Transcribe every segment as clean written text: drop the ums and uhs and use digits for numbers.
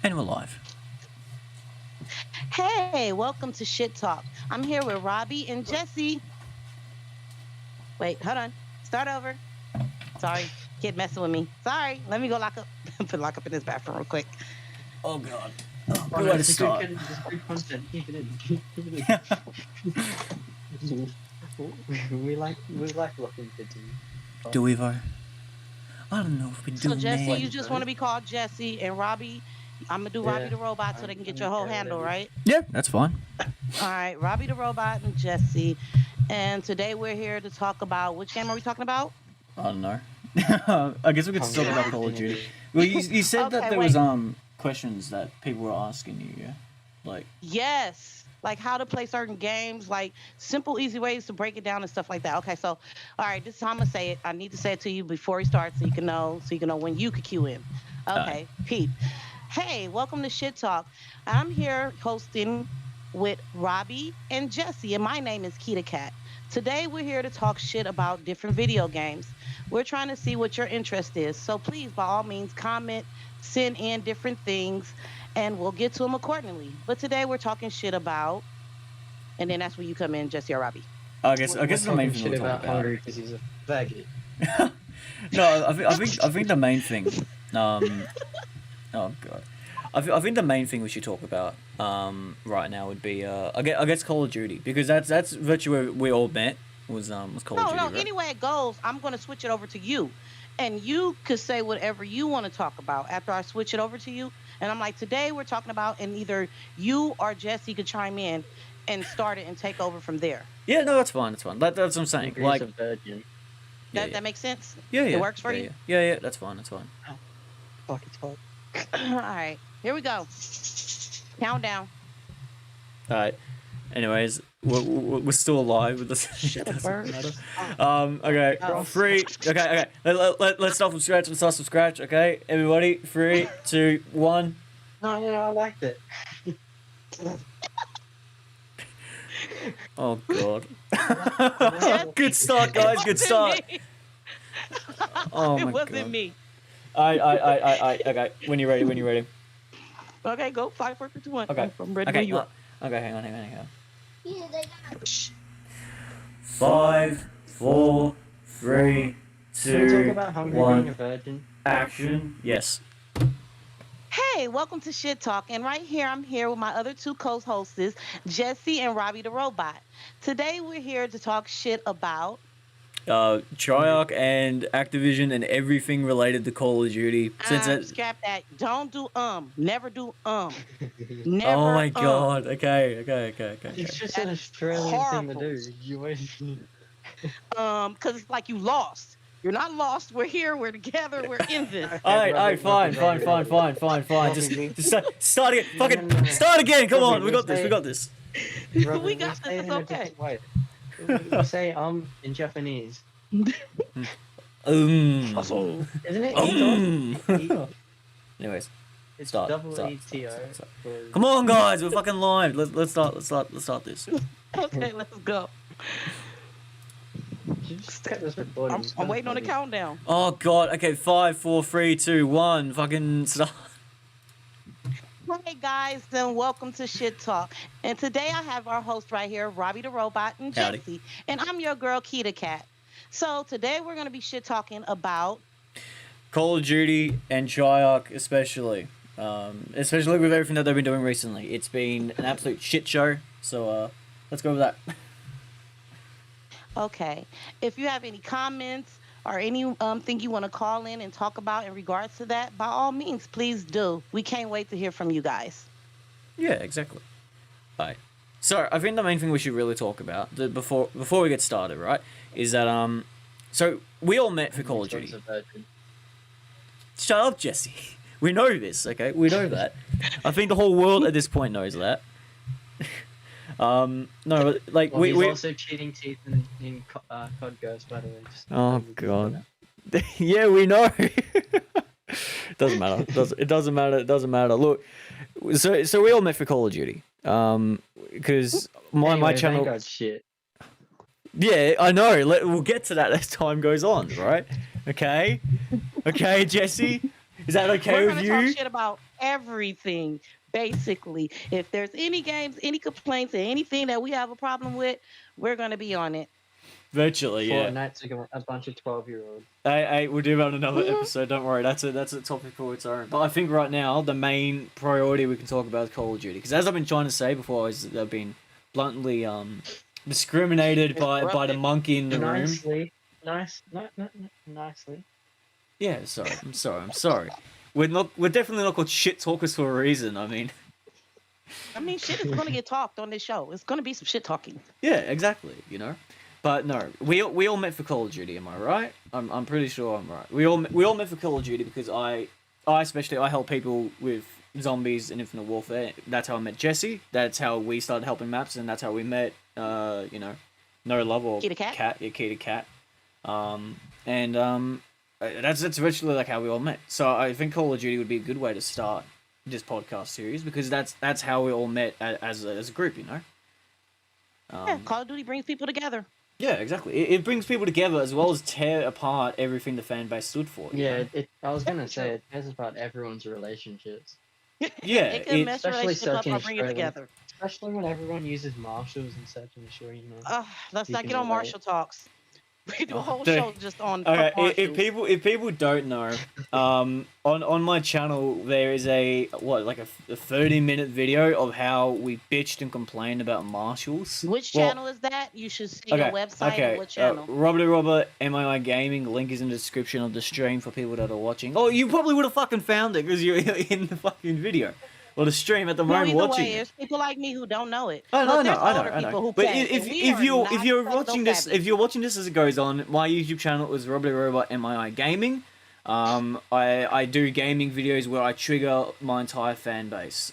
And we're live. Hey, welcome to Shit Talk. I'm here with Robbie and Jesse. Wait, hold on. Start over. Sorry, kid messing with me. Sorry, let me go lock up. Put lock up in this bathroom real quick. Oh god. Oh, Good no, way to it's start. good content. Keep it in. Keep it in. we like locking kids in. Do we though? I don't know if we do, So Jesse, man. you just want to be called Jesse, and Robbie, I'm gonna do Robbie Yeah, the Robot so they can get your whole handle, right? Yeah, that's fine. All right, Robbie the Robot and Jesse. And today we're here to talk about which game are we talking about? I don't know. I guess we could talk about Call of Duty. Well, you said that Okay, there wait. was questions that people were asking you, yeah? Like, Yes, like how to play certain games, like simple, easy ways to break it down and stuff like that. Okay, so all right, this is how I'm gonna say it. I need to say it to you before we start, so you can know, when you could cue in. Okay, Pete. Hey, welcome to Shit Talk. I'm here hosting with Robbie and Jesse, and my name is KedaKat. Today we're here to talk shit about different video games. We're trying to see what your interest is. So please, by all means, comment, send in different things, and we'll get to them accordingly. But today we're talking shit about, and then that's where you come in, Jesse or Robbie. I guess the main thing shit we're talking about about. Hungary because he's a faggot. No, I think the main thing. Oh god. I think the main thing we should talk about right now would be I guess Call of Duty, because that's virtually where we all met was Call of Duty. No, Right? any way it goes, I'm going to switch it over to you. And you could say whatever you want to talk about after I switch it over to you. And I'm like, today we're talking about, and either you or Jesse could chime in and start it and take over from there. Yeah, no, that's fine. That's fine. That's what I'm saying. Agrees Like, a virgin. yeah, That makes sense? yeah, It works for yeah, you? Yeah, that's fine. That's fine. Fuck, it's hot. All right, here we go. Countdown. All right. Anyways, we're still alive with this. Shut up, bird. Okay. Oh. 3. Okay. Let's start from scratch. Let's start from scratch. Okay, everybody. 3, 2, 1. No, I liked it. Oh god. Good start, guys. Good start. Oh my It wasn't god. me. I. Okay. When you're ready. Okay, go. 5, 4, 3, 2, 1. Okay. I'm ready Okay. when you are. Okay. Hang on. Yeah, they got 5, 4, 3, Can we talk 2, about Hungary being a 1. virgin? Action. Yes. Hey, welcome to Shit Talk. And right here, I'm here with my other two co-hosts, Jesse and Robbie the Robot. Today, we're here to talk shit about... Triarch and Activision and everything related to Call of Duty. Since it... Scrap that. Don't do Never do Never Oh my god. Okay. It's just That an is Australian horrible. thing to do. You always... Because it's like you lost. You're not lost. We're here. We're together. We're in this. Alright, fine. Just start again. Fucking start again. Come on. We got this. Robert, We got say this. it It's in a okay. different way. We say in Japanese. Um. Isn't it? Um. Anyways, It's Start. ETO. come on, guys. We're fucking live. Let's start this. Okay, let's go. Just get this recording. I'm waiting on the countdown. Oh god. Okay. 5, 4, 3, 2, 1. Fucking start. Hey guys, and welcome to Shit Talk. And today I have our host right here, Robbie the Robot and Howdy. Jesse. And I'm your girl, KedaKat. So today we're going to be shit talking about... Call of Duty and Triarch especially. Especially with everything that they've been doing recently. It's been an absolute shit show. So let's go with that. Okay. If you have any comments or any thing you want to call in and talk about in regards to that, by all means, please do. We can't wait to hear from you guys. Yeah, exactly. Right. So I think the main thing we should really talk about before we get started, right, is that so we all met for Call of Duty. Shut up, Jesse. We know this, okay? We know that. I think the whole world at this point knows that. No, but like Well, he's we also cheating teeth in COD Ghost, by the way. Oh god. Yeah, we know. Doesn't matter. It doesn't matter. Look, so we all met for Call of Duty. Because my channel. Vanguard shit. Yeah, I know. We'll get to that as time goes on, right? Okay, Jesse. Is that okay We're with gonna talk you? shit about everything, basically. If there's any games, any complaints, or anything that we have a problem with, we're gonna be on it. Virtually, yeah. Fortnite took a bunch of 12-year-olds. Hey, we'll do that on another Mhm. episode. Don't worry, that's a topic for its own. But I think right now the main priority we can talk about is Call of Duty, because as I've been trying to say before, I've been bluntly discriminated by the monkey in the room. Nicely. Yeah, sorry, I'm sorry. We're definitely not called shit talkers for a reason. I mean, Shit is gonna get talked on this show. It's gonna be some shit talking. yeah, exactly. You know, but no, we all met for Call of Duty. Am I right? I'm pretty sure I'm right. We all met for Call of Duty because I especially help people with zombies and Infinite Warfare. That's how I met Jesse. That's how we started helping maps, and that's how we met. You know, No Love or KedaKat? Cat. Yeah, KedaKat. That's virtually like how we all met. So I think Call of Duty would be a good way to start this podcast series, because that's how we all met as a group, you know. Yeah, Call of Duty brings people together. Yeah, exactly. It brings people together as well as tear apart everything the fan base stood for. you Yeah, know? I was gonna say it tears apart everyone's relationships. Yeah, it can mess especially relationships up searching or bring it Australia. together. Especially when everyone uses marshals and such, I'm sure you know. Let's You not can get on relate. Marshall talks. We do a whole Dude. show just on Okay, Marshall. if people don't know, on my channel there is a 30-minute video of how we bitched and complained about marshals. Which Well, channel is that? You should say your website and what channel. RobbytherobotMII Gaming. Link is in the description of the stream for people that are watching. Oh, you probably would have fucking found it because you're in the fucking video. Or the stream at the moment either watching way, it. there's people like me who don't know it. I Look, there's know. older people who But play, if and we if are you're not if you're techno watching this savvy. if you're watching this as it goes on, my YouTube channel is RobbytherobotMII Gaming. I do gaming videos where I trigger my entire fan base.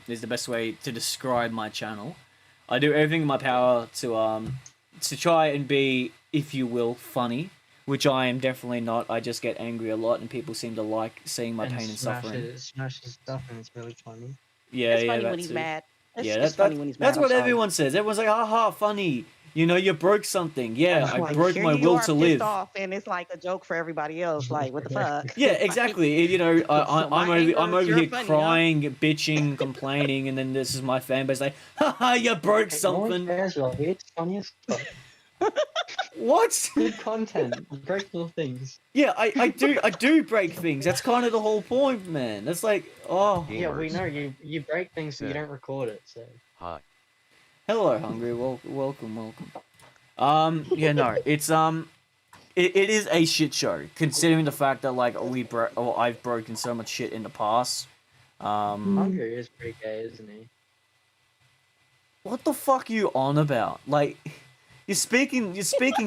Is the best way to describe my channel. I do everything in my power to try and be, if you will, funny, which I am definitely not. I just get angry a lot, and people seem to like seeing my pain and suffering. It smashes stuff and it's really funny. Yeah, It's yeah, funny that when he's too. mad. It's Yeah, just funny when he's mad. that's I'm what sorry. everyone says. Everyone's like, "Haha, funny." You know, you broke something. Yeah, I Like, broke here my you will are to pissed live. off, and it's like a joke for everybody else. Like, what the fuck? Yeah, Like, exactly. You know, I'm my anger is over here your funny, huh? crying, bitching, complaining, and then this is my fan base like, "Haha, you broke something." It's funny as fuck. What? Good content. Break little things. Yeah, I do break things. That's kind of the whole point, man. That's like, oh. Yeah, we know you break things so you don't record it. So Hi. Hello, Hungry. Welcome. Yeah, no, it's it is a shit show considering the fact that like I've broken so much shit in the past. Hungry is pretty gay, isn't he? What the fuck are you on about? Like, you're speaking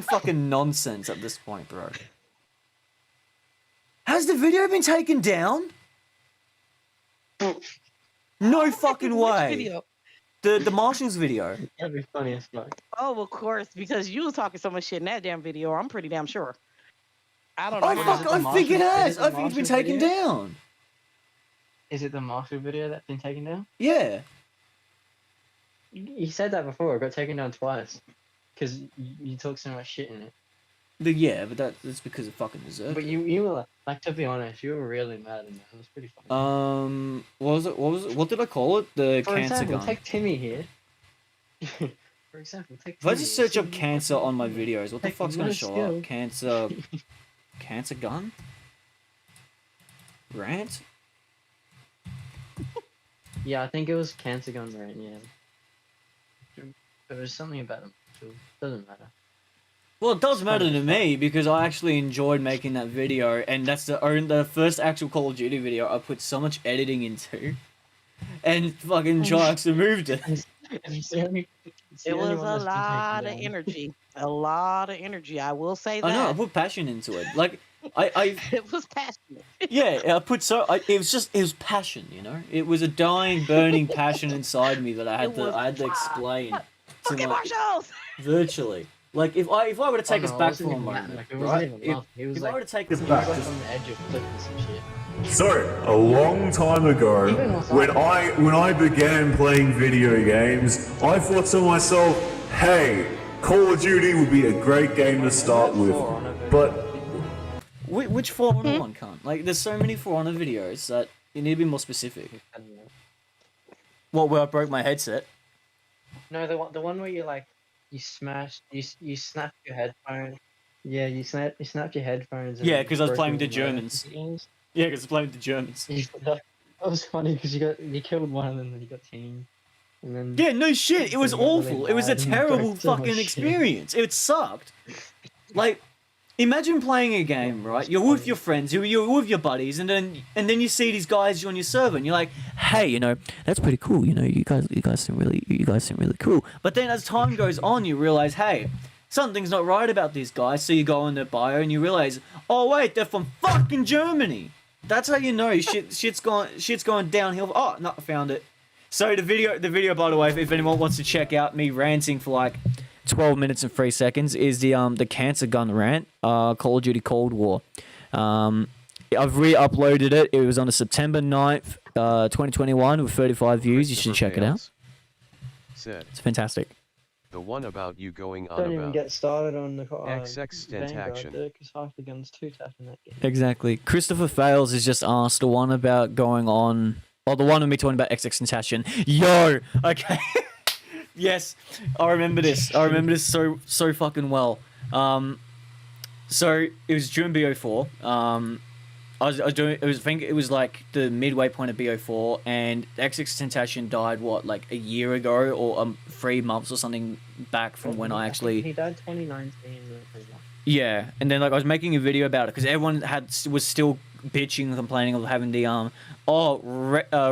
fucking nonsense at this point, bro. Has the video been taken down? No fucking Which way. video? The Martians video. That'd be funny as fuck. Oh, of course, because you was talking so much shit in that damn video. I'm pretty damn sure. I don't know. Oh how- fuck! I think it has. Is it the I think it's been Martian taken video? down. Is it the Marshall video that's been taken down? Yeah. You said that before. It got taken down twice. Because you talk so much shit in it. Yeah, but that's because of fucking deserve. But you were like, to be honest, you were really mad in that. It was pretty funny. What was it? What did I call it? The For cancer example, gun. take Timmy here. For example, take If I Timmy. just search up See- cancer on my videos, what the Take fuck's gonna one show skill. up? Cancer gun? Rant? Yeah, I think it was Cancer Gun right, yeah. There was something about him, so it doesn't matter. Well, it does matter to me because I actually enjoyed making that video, and that's the first actual Call of Duty video I put so much editing into, and fucking Jax removed it. It was a lot of energy. A lot of energy. I will say that. I know, I put passion into it. Like, I It was passionate. yeah, I put it was passion, you know. It was a dying, burning passion inside me that I had to explain to Fucking my Marshalls! virtually. Like if I were to take us back for a moment, Like, it right? wasn't even laughing. He was If I like, were to take us he back, was like just on the edge of flipping some shit. So, a long time ago, when I began playing video games, I thought to myself, hey, Call of Duty would be a great game to start with. But Which For Honor one can't? Like, there's so many For Honor videos that you need to be more specific. I don't know. What, where I broke my headset? No, the one where you like you snap your headphones. Yeah, you snap your headphones. And Yeah, you 'cause I was broke playing your with the Germans. nose. Yeah, because I played with the Germans. That was funny because you killed one and then you got teamed. And then Yeah, no shit. It was They got really awful. It was a bad and broke terrible so much fucking shit. experience. It sucked. Like, imagine playing a game, right? You're with your friends, you're with your buddies, and then you see these guys on your server, and you're like, hey, you know, that's pretty cool. You know, you guys seem really cool. But then as time goes on, you realize, hey, something's not right about these guys. So you go on their bio and you realize, oh wait, they're from fucking Germany. That's how you know shit's going downhill. Oh no, I found it. So the video, by the way, if anyone wants to check out me ranting for like 12 minutes and 3 seconds, is the cancer gun rant, Call of Duty Cold War. I've re-uploaded it. It was on September 9th, 2021 with 35 views. You should check it out. Said It's fantastic. the one about you going on don't even about get started on the XXXTentacion. because half the guns 2-tap in that game. Exactly. Christopher Fails is just asked the one about going on, or the one of me talking about XXXTentacion. Yo, okay. Yes, I remember this. I remember this so fucking well. So it was during BO4. I was doing. I think it was like the midway point of BO4, and XXXTentacion died like a year ago or 3 months or something back from when I actually. He died 2019. Yeah, and then like I was making a video about it because everyone was still bitching and complaining of having the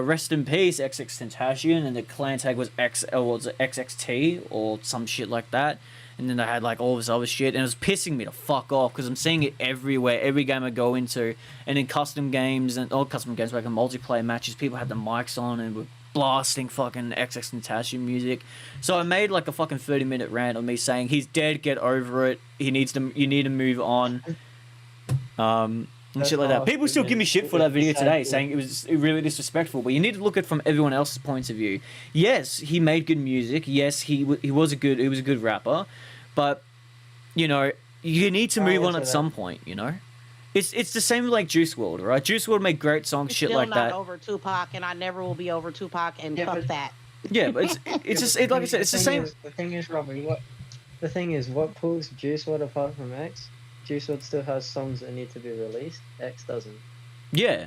rest in peace XXXTentacion, and the clan tag was XXT or some shit like that. And then they had like all this other shit, and it was pissing me to fuck off because I'm seeing it everywhere, every game I go into, and in custom games and all custom games like in multiplayer matches, people had the mics on and were blasting fucking XXXTentacion music. So I made like a fucking 30-minute rant on me saying he's dead, get over it. You need to move on. And shit like that. People still give me shit for that video today, saying it was really disrespectful. But you need to look at it from everyone else's points of view. Yes, he made good music. Yes, he was a good rapper. But you know, you need to move on at some point. You know, it's the same with like Juice WRLD, right? Juice WRLD made great songs, shit like that. Still not over Tupac, and I never will be over Tupac, and fuck that. Yeah, but it's just like I said, it's the same. The thing is, Robbie, what pulls Juice WRLD apart from X? Juice WRLD still has songs that need to be released. X doesn't. Yeah,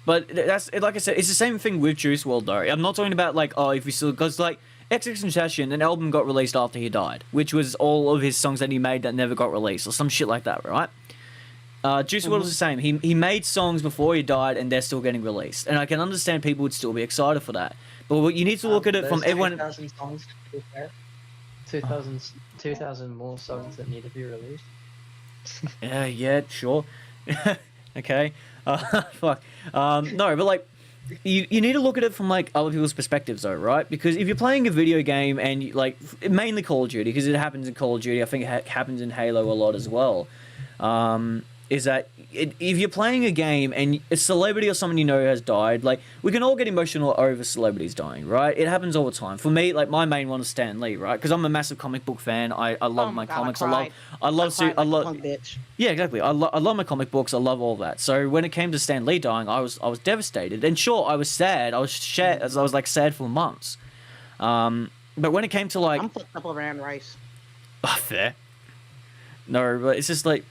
but that's like I said, it's the same thing with Juice WRLD though. I'm not talking about like if we still because like XXXTentacion, an album got released after he died, which was all of his songs that he made that never got released or some shit like that, right? Juice WRLD was the same. He made songs before he died and they're still getting released, and I can understand people would still be excited for that. But what you need to look at it from everyone. 2,000 songs. 2,000 more songs that need to be released. Yeah, sure. Okay. Fuck. No, but like, you need to look at it from like other people's perspectives, though, right? Because if you're playing a video game and you, like mainly Call of Duty, because it happens in Call of Duty, I think it happens in Halo a lot as well. Is that if you're playing a game and a celebrity or someone you know has died, like we can all get emotional over celebrities dying, right? It happens all the time. For me, like my main one is Stan Lee, right? Because I'm a massive comic book fan. I love my comics. I love. Yeah, exactly. I love my comic books. I love all that. So when it came to Stan Lee dying, I was devastated. And sure, I was sad. I was like sad for months. But when it came to like, I'm fucked up over Aaron Rice. Fair. No, but it's just like.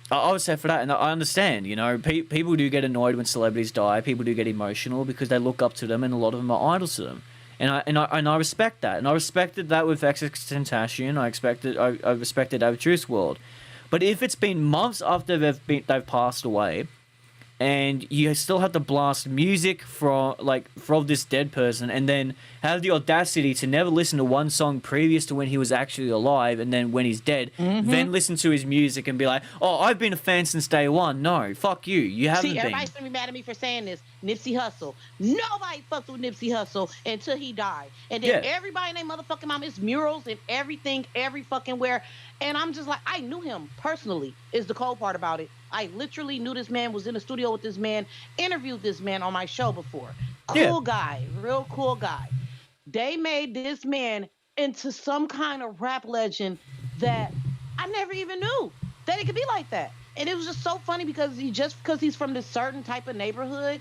I was sad for that, and I understand, you know, people do get annoyed when celebrities die. People do get emotional because they look up to them, and a lot of them are idols to them. And I respect that, and I respected that with XXXTentacion. I respected that with Juice WRLD. But if it's been months after they've passed away, and you still have to blast music from this dead person, and then have the audacity to never listen to one song previous to when he was actually alive, and then when he's dead, then listen to his music and be like, "Oh, I've been a fan since day one." No, fuck you. You haven't been. Everybody's gonna be mad at me for saying this. Nipsey Hussle. Nobody fucked with Nipsey Hussle until he died, and then everybody named motherfucking mom is murals and everything, every fucking where. And I'm just like, I knew him personally. Is the cold part about it. I literally knew this man, was in the studio with this man, interviewed this man on my show before. Cool guy, real cool guy. They made this man into some kind of rap legend that I never even knew that it could be like that. And it was just so funny because because he's from this certain type of neighborhood,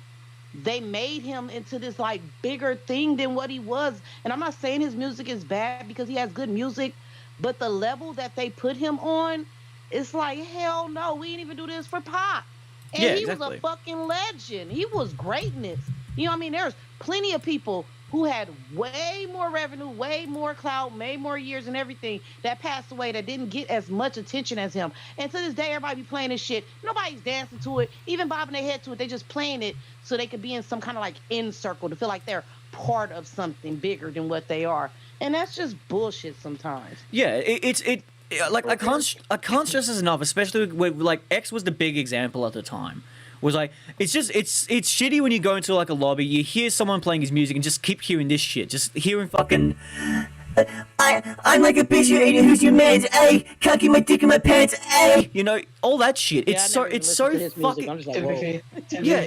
they made him into this like bigger thing than what he was. And I'm not saying his music is bad because he has good music, but the level that they put him on, it's like, hell no, we didn't even do this for pop. And Yeah, he exactly. was a fucking legend. He was greatness. You know what I mean? There's plenty of people who had way more revenue, way more clout, made more years and everything that passed away that didn't get as much attention as him. And to this day, everybody be playing this shit. Nobody's dancing to it, even bobbing their head to it. They just playing it so they could be in some kind of like in circle to feel like they're part of something bigger than what they are. And that's just bullshit sometimes. Yeah, like I can't stress this enough, especially with like X was the big example at the time. Was like it's shitty when you go into like a lobby, you hear someone playing his music and just keep hearing this shit, just hearing fucking I'm like a bitch, you idiot, who's your man? Ay, can't keep my dick in my pants, ay. You know, all that shit. It's so fucking I'm just like, whoa. Yeah,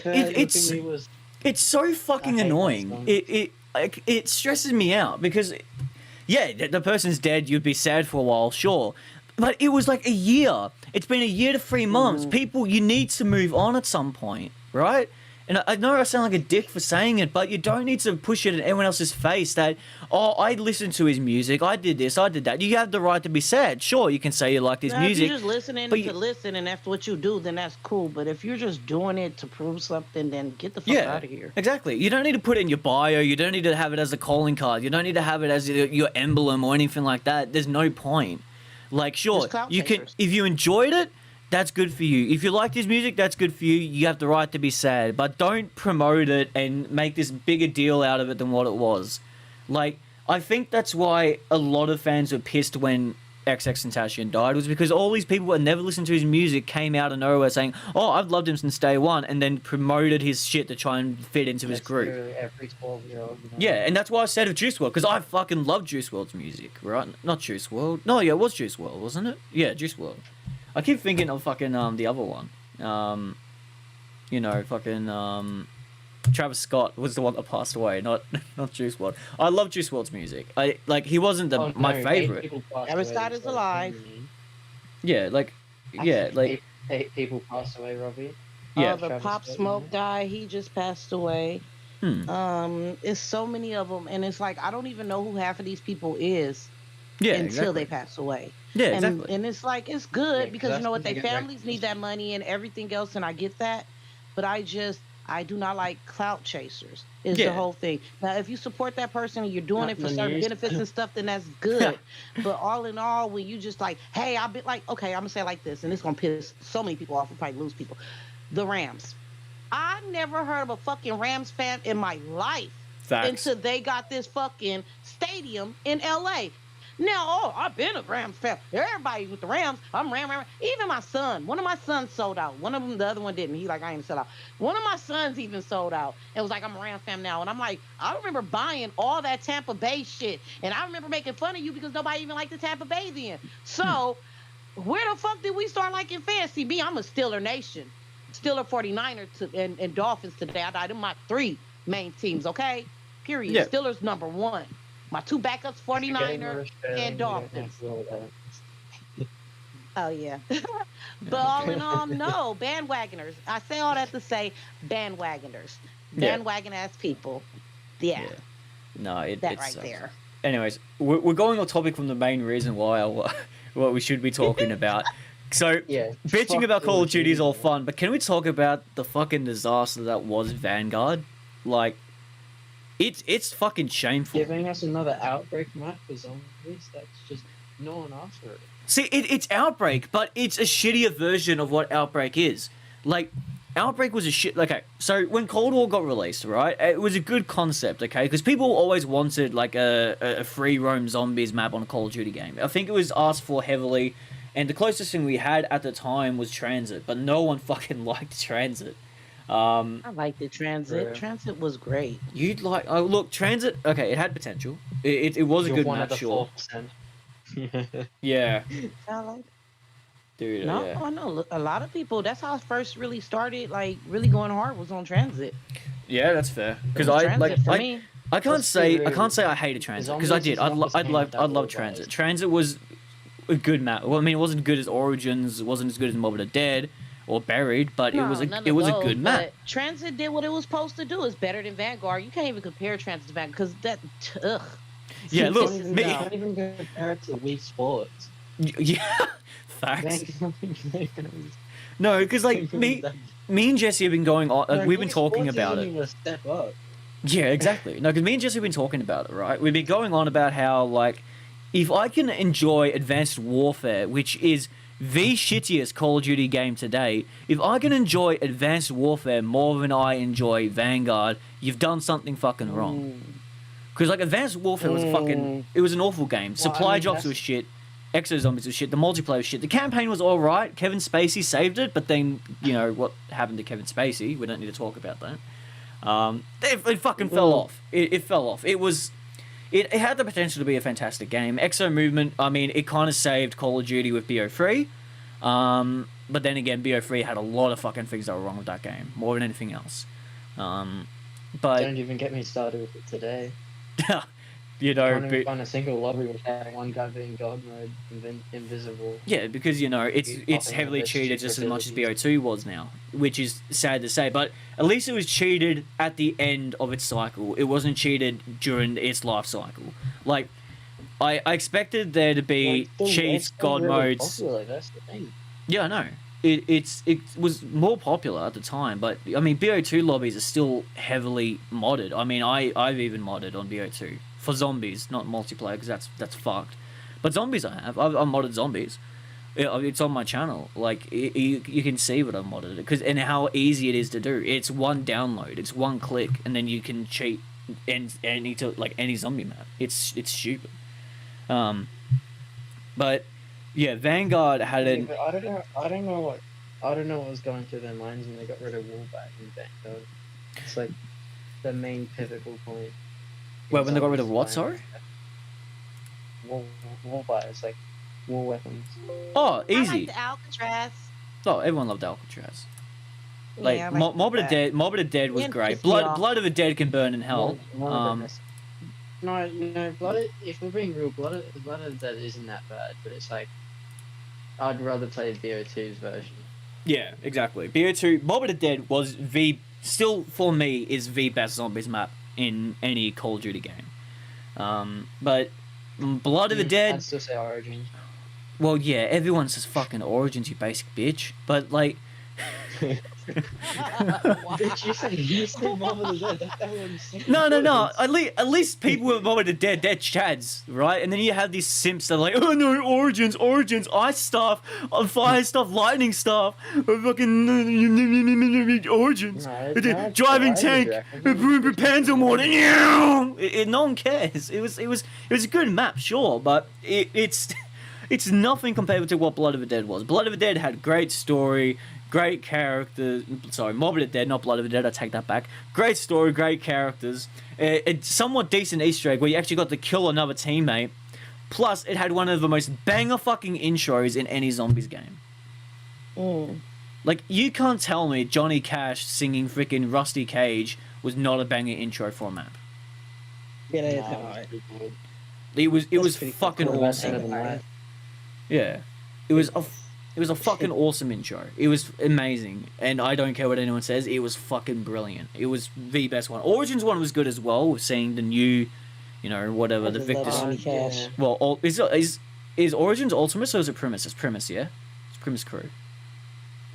it's so fucking annoying. It stresses me out because yeah, the person's dead, you'd be sad for a while, sure. But it was like a year. It's been a year to 3 months. People, you need to move on at some point, right? And I know I sound like a dick for saying it, but you don't need to push it in everyone else's face that, oh, I listened to his music, I did this, I did that. You have the right to be sad. Sure, you can say you like his music. If you're just listening to listen and that's what you do, then that's cool. But if you're just doing it to prove something, then get the fuck out of here. Exactly. You don't need to put it in your bio. You don't need to have it as a calling card. You don't need to have it as your emblem or anything like that. There's no point. Like, sure, you can, if you enjoyed it, that's good for you. If you liked his music, that's good for you. You have the right to be sad, but don't promote it and make this bigger deal out of it than what it was. Like, I think that's why a lot of fans were pissed when XXXTentacion died, was because all these people that never listened to his music came out of nowhere saying, oh, I've loved him since day one, and then promoted his shit to try and fit into his group. Every 12-year-old. You know? Yeah, and that's why I said of Juice WRLD, because I fucking love Juice WRLD's music, right? Not Juice WRLD. No, yeah, it was Juice WRLD, wasn't it? Yeah, Juice WRLD. I keep thinking of fucking the other one. You know, fucking Travis Scott was the one that passed away, not Juice WRLD. I love Juice WRLD's music. He wasn't my favorite. Travis Scott is alive. Yeah, like people passed away, Robbie. Yeah, the Pop Smoke guy, he just passed away. It's so many of them, and it's like I don't even know who half of these people is. Yeah, until they pass away. Yeah, exactly. And it's like it's good because you know what, their families need that money and everything else, and I get that. But I do not like clout chasers. Is the whole thing. Now, if you support that person and you're doing it for certain benefits and stuff, then that's good. But all in all, when you just like, hey, I'll be like, okay, I'm gonna say it like this, and it's gonna piss so many people off and probably lose people. The Rams. I never heard of a fucking Rams fan in my life until they got this fucking stadium in LA. Now, I've been a Rams fan. Everybody with the Rams, I'm Ram. Even my son, one of my sons sold out. One of them, the other one didn't. He like, I ain't sold out. One of my sons even sold out. It was like, I'm a Rams fan now. And I'm like, I remember buying all that Tampa Bay shit. And I remember making fun of you because nobody even liked the Tampa Bay then. So, where the fuck did we start liking fans? See, me, I'm a Steeler nation. Steeler 49er and Dolphins today. I died in my 3 main teams, okay? Period. Yeah. Steelers number 1. My 2 backups, 49er and Dolphins. Oh, yeah. But all in all, no, bandwagoners. I say all that to say bandwagoners. Bandwagon-ass people. Yeah. No, that right sucks. There. Anyways, we're going off topic from the main reason why what we should be talking about. So, bitching about Call of Duty is all fun, but can we talk about the fucking disaster that was Vanguard? Like, it's fucking shameful. Giving us another Outbreak map for zombies, that's just no one asked for it. See, it's Outbreak, but it's a shittier version of what Outbreak is. Like, Outbreak was a shit... Okay, so when Cold War got released, right, it was a good concept, okay? Because people always wanted, like, a free roam zombies map on a Call of Duty game. I think it was asked for heavily, and the closest thing we had at the time was Transit, but no one fucking liked Transit. I liked the Transit. Yeah. Transit was great. You'd like... Oh, look, Transit... Okay, it had potential. It was a good map, sure. Yeah. I like it. Dude, no, yeah. I know. A lot of people, that's how I first really started, like, really going hard was on Transit. Yeah, that's fair. Because I can't say I hated Transit, because I did. I'd love Transit. Transit was a good map. Well, I mean, it wasn't good as Origins, it wasn't as good as Mob of the Dead. or buried, but No, it was none a of good those, map. but Transit did what it was supposed to do. It's better than Vanguard. You can't even compare Transit to Vanguard because that, ugh. Yeah, It look, pisses You me- me off. can't even compare it to Wii Sports. Yeah, facts. Vanguard- No, because like me and Jesse have been going on. No, We've been Wii talking Sports about isn't it. even a step up. Yeah, exactly. No, because me and Jesse have been talking about it, right? We've been going on about how, like, if I can enjoy Advanced Warfare, which is the shittiest Call of Duty game today, if I can enjoy Advanced Warfare more than I enjoy Vanguard, you've done something fucking wrong. Because, like, Advanced Warfare was it was an awful game. Supply drops was shit. Exo Zombies was shit. The multiplayer was shit. The campaign was alright. Kevin Spacey saved it, but then, you know, what happened to Kevin Spacey? We don't need to talk about that. It fucking fell off. It fell off. It had the potential to be a fantastic game. Exo Movement, I mean, it kind of saved Call of Duty with BO3. But then again, BO3 had a lot of fucking things that were wrong with that game, more than anything else. But Don't even get me started with it today. you I know, can't even find a single lobby without one guy being God mode, invisible. yeah, because you know it's Popping heavily up those cheated, cheap just as much as abilities. BO2 was now, which is sad to say. But at least it was cheated at the end of its cycle. It wasn't cheated during its life cycle. Like I expected there to be cheats, It's still God really modes. popular, that's the thing. Yeah, I know. It was more popular at the time, but I mean BO2 lobbies are still heavily modded. I mean I've even modded on BO2 for zombies, not multiplayer, because that's fucked. But zombies I have. I've modded zombies. It's on my channel. Like you can see what I've modded it and how easy it is to do. It's one download. It's one click, and then you can cheat any zombie map. It's stupid. But yeah, Vanguard had Yeah, an. but I don't know what was going through their minds when they got rid of Wallback in Vanguard. It's like the main pivotal point. Well, when they got rid of what? Sorry. Wallback. It's like war weapons. Oh, I easy. like the Alcatraz. Oh, everyone loved Alcatraz. Like Yeah, I Mob of the that. Dead. Mob of the Dead was Didn't great. piss me off. Blood of the Dead can burn in hell. No, if we're being real, Blood of the Dead isn't that bad, but it's like I'd rather play BO2's version. Yeah, exactly. BO2, Mob of the Dead was still for me is the best zombies map in any Call of Duty game. But Blood of the Dead. I'd still say Origins. Well, yeah, everyone says fucking Origins, you basic bitch. But like. Did you say Mob of the Dead? That one's sick. No. At least people with Mob of the Dead, they're chads, right? And then you have these simps that are like, oh no, Origins, ice stuff, fire stuff, lightning stuff, fucking Origins, No, driving it's tank, alright, Panzer Mortar. No one cares. It was a good map, sure, but it's nothing compared to what Blood of the Dead was. Blood of the Dead had great story. Great characters. Sorry, Mob of the Dead, not Blood of the Dead. I take that back. Great story, great characters. A somewhat decent Easter egg where you actually got to kill another teammate. Plus, it had one of the most banger fucking intros in any zombies game. Like, you can't tell me Johnny Cash singing freaking Rusty Cage was not a banger intro for a map. Yeah, that is Nah, alright. It was pretty fucking cool. awesome. Alright. Yeah, it was a fucking awesome intro. It was amazing, and I don't care what anyone says. It was fucking brilliant. It was the best one. Origins one was good as well. Seeing the new, you know, whatever I the just love Victor's. Johnny Cash. Well, is Origins Ultimus or is it Primus? It's Primus, yeah. It's Primus Crew.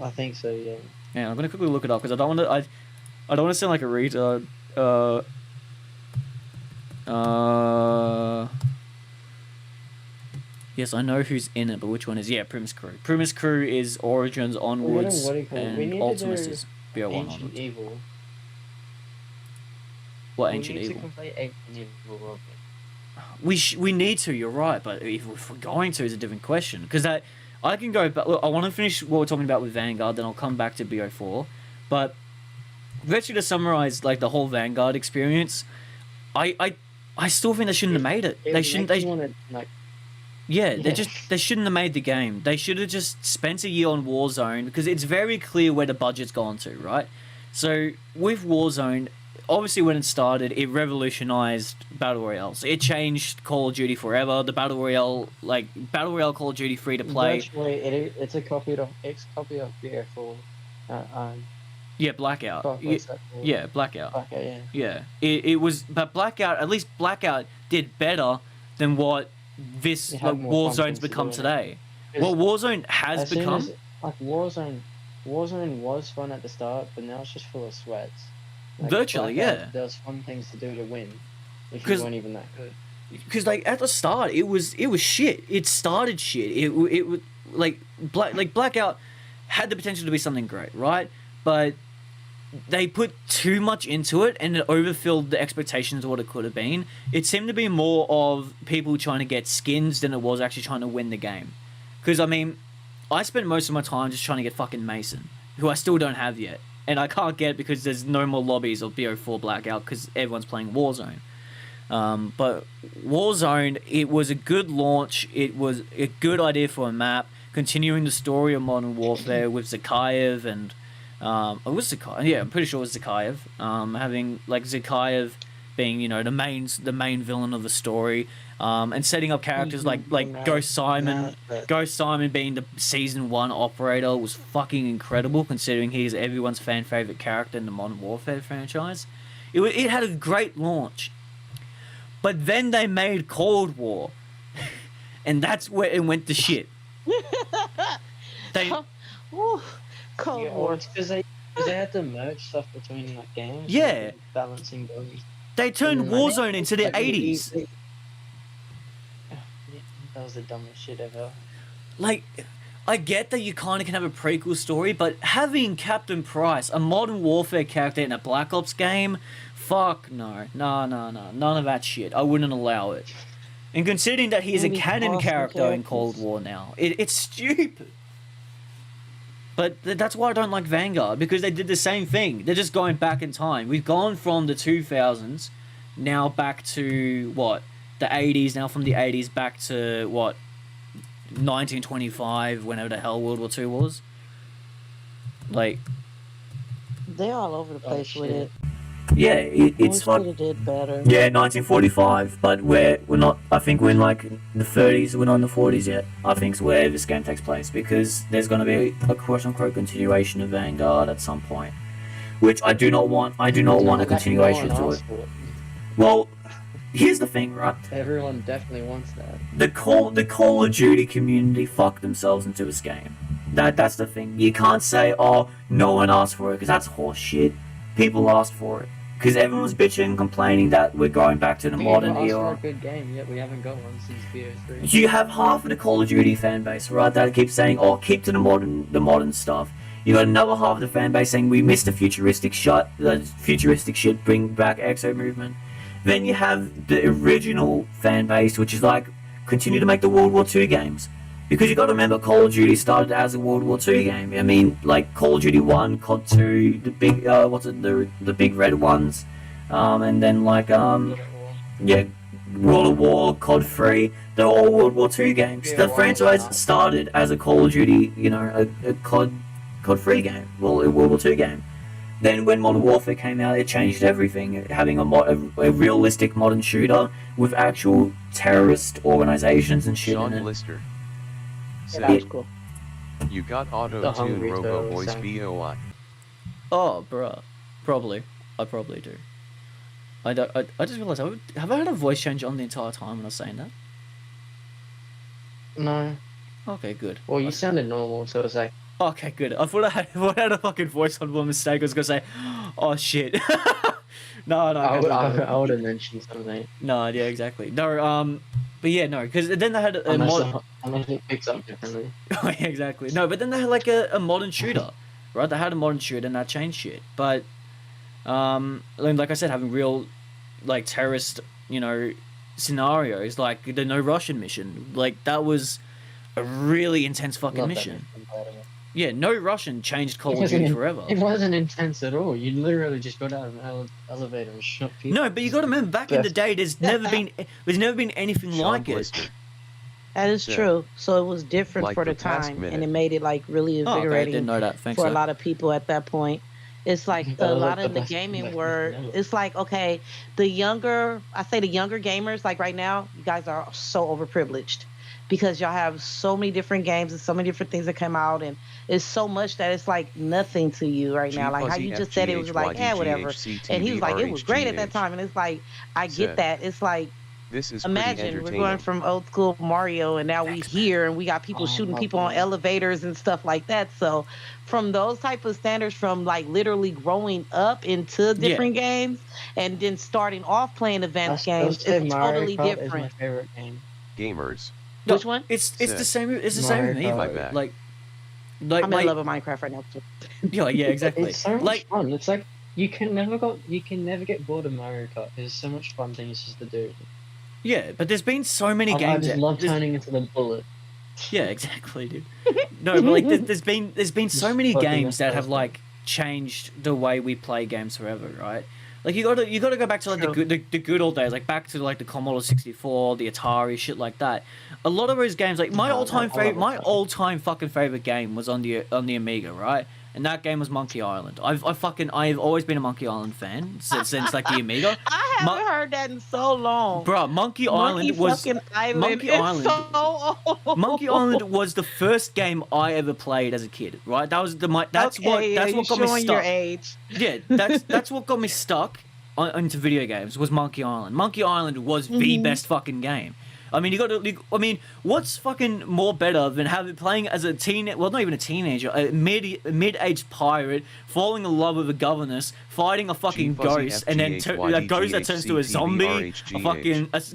I think so, yeah. Yeah, I'm gonna quickly look it up because I don't want to. I don't want to sound like a retard. Yes, I know who's in it, but which one is? Yeah, Primus Crew. Primus Crew is Origins onwards, what do you call it? We and need to Ultimus do is BO1 Ancient onwards. Evil. What We Ancient need to Evil? complete Ancient Evil, Robbie. We need to. You're right, but if we're going to, is a different question. Because I can go back. Look, I want to finish what we're talking about with Vanguard, then I'll come back to BO4. But virtually to summarize like the whole Vanguard experience, I still think they shouldn't have made it. They shouldn't. They Yeah. they shouldn't have made the game. They should have just spent a year on Warzone because it's very clear where the budget's gone to, right? So with Warzone, obviously when it started, it revolutionized battle royales. It changed Call of Duty forever. The battle royale Call of Duty free to play. Virtually, it's a copy of BF4. Yeah, Blackout. What's that called? Yeah, Blackout. Blackout, yeah. Yeah, it was, but Blackout, at least Blackout did better than what this It had like, more Warzone's content to become do, today. Because What Warzone has as soon become. as- like Warzone was fun at the start, but now it's just full of sweats. Like, Virtually, Blackout, yeah. There's fun things to do to win, if you 'Cause- weren't even that good. Because like at the start, it was shit. It started shit. It was like Blackout had the potential to be something great, right? But they put too much into it, and it overfilled the expectations of what it could have been. It seemed to be more of people trying to get skins than it was actually trying to win the game. Because I mean, I spent most of my time just trying to get fucking Mason, who I still don't have yet, and I can't get because there's no more lobbies of BO4 Blackout because everyone's playing Warzone. But Warzone, it was a good launch. It was a good idea for a map, continuing the story of Modern Warfare with Zakayev and it was Zakayev. Yeah, I'm pretty sure it was Zakayev. Having like Zakayev being the main villain of the story, and setting up characters like Ghost Simon. Ghost Simon being the season 1 operator was fucking incredible, considering he's everyone's fan favorite character in the Modern Warfare franchise. It had a great launch. But then they made Cold War, and that's where it went to shit. They Ooh, Cold Yeah, War. it's because they had to merge stuff between like games. so Yeah. they're balancing those. they turned And then, like, Warzone into the like, 80s. That was the dumbest shit ever. Like, I get that you kind of can have a prequel story, but having Captain Price, a Modern Warfare character in a Black Ops game, fuck no. No, none of that shit. I wouldn't allow it. And considering that he's a Maybe canon awesome character in characters. Cold War now, it's stupid. But that's why I don't like Vanguard, because they did the same thing. They're just going back in time. We've gone from the 2000s, now back to, what, the 80s, now from the 80s back to, what, 1925, whenever the hell World War II was. Like, They're all over the place with shit. it. yeah, Wish could have did better. Yeah, 1945, but we're not. I think we're in like the 30s. We're not in the 40s yet. I think is where this game takes place, because there's going to be a quote-unquote continuation of Vanguard at some point, which I do not want. I do not want a continuation to it. Well, here's the thing, right? Everyone definitely wants that. The Call of Duty community fucked themselves into this game. That's the thing. You can't say, oh, no one asked for it, because that's horse shit. People asked for it. Because everyone was bitching and complaining that we're going back to the modern People asked era. for a good game, yet we haven't got one since BO3. You have half of the Call of Duty fan base, right, that keeps saying, oh, keep to the modern stuff. You got another half of the fan base saying we missed the futuristic shit, bring back Exo movement. Then you have the original fan base, which is like, continue to make the World War II games. Because you got to remember, Call of Duty started as a World War II game. I mean, like Call of Duty 1, COD 2, the big, the big red ones, and then like, yeah, World of War, COD 3, they're all World War II games. Yeah, The well, franchise started as a Call of Duty, a COD 3 game, well, a World War II game. Then when Modern Warfare came out, it changed everything, having a realistic modern shooter with actual terrorist organizations and shit in Sean it. Blister Yeah, that was said, cool. you got The auto-tune Hungry Robo Toad Voice sound. BOI. Oh, bruh. Probably. I probably do. I just realised, have I had a voice change on the entire time when I was saying that? No. Okay, good. Well, you sounded normal, so it's like, Okay, good. I thought I had a fucking voice on one mistake. I was gonna say, oh shit. No. I would have mentioned something. No, yeah, exactly. No, but yeah, no, because then they had a Unless it picks up differently. yeah, exactly. No, but then they had like a modern shooter, right? They had a modern shooter and that changed shit. But, like I said, having real, like, terrorist, scenarios, like the No Russian mission, like that was a really intense fucking Not that mission. compatible. Yeah, No Russian changed Call It of wasn't Duty in- forever. It wasn't intense at all. You literally just got out of an elevator and shot people. No, but you got to remember, back in the day, there's never been anything Sean like it. Blister. That is Yeah. true. So it was different Like for the the past time, minute. and it made it like really Oh, okay, I invigorating didn't know that. Thanks. for a sir. lot of people at that point. It's like That a was lot like the in the best gaming comeback word. ever. It's like, okay, I say the younger gamers, like right now, you guys are so overprivileged because y'all have so many different games and so many different things that come out, and it's so much that it's like nothing to you right G now. Like how Fuzzy you just said it was like, whatever. And he was like, it was great at that FGHYDGHCTVRHGH time. And it's like, I get said, that. It's like, this is pretty imagine we're going entertaining. from old school Mario and now we Thanks, man. here and we got people Oh shooting my people on god. elevators and stuff like that. So from those type of standards, from like literally growing up into Yeah. different games and then starting off playing I advanced still games, say it's Mario totally Kart is my different. favorite game. Gamers. No, Which one? it's the Said, same. It's the same with me, Mario Kart. bro. Like I'm in love with Minecraft right now too. yeah, exactly. It's so much Like, fun. It's like you can never get bored of Mario Kart. There's so much fun things just to do. yeah, but there's been so many I games. just love there's- turning into the bullet. Yeah, exactly, dude. No, but like, there's been so Just many fucking games that have awesome. like changed the way we play games forever, right? Like you gotta go back to like the good old days, like back to like the Commodore 64, the Atari, shit like that. A lot of those games, like my No, all-time I love my Atari. all-time fucking favorite game was on the Amiga, right? And that game was Monkey Island. I've always been a Monkey Island fan since like the Amiga. I haven't heard that in so long. Bro, Monkey Island was fucking Island. Monkey It's Island. so old. Monkey Island was the first game I ever played as a kid, right? That was that's Okay, what you're got me showing your stuck. age. Yeah, that's what got me stuck into video games was Monkey Island. Monkey Island was the best fucking game. I mean, I mean, what's fucking more better than playing as a well, not even a teenager, a mid-aged pirate, falling in love with a governess, fighting a fucking ghost, and then a ghost that turns to a zombie, a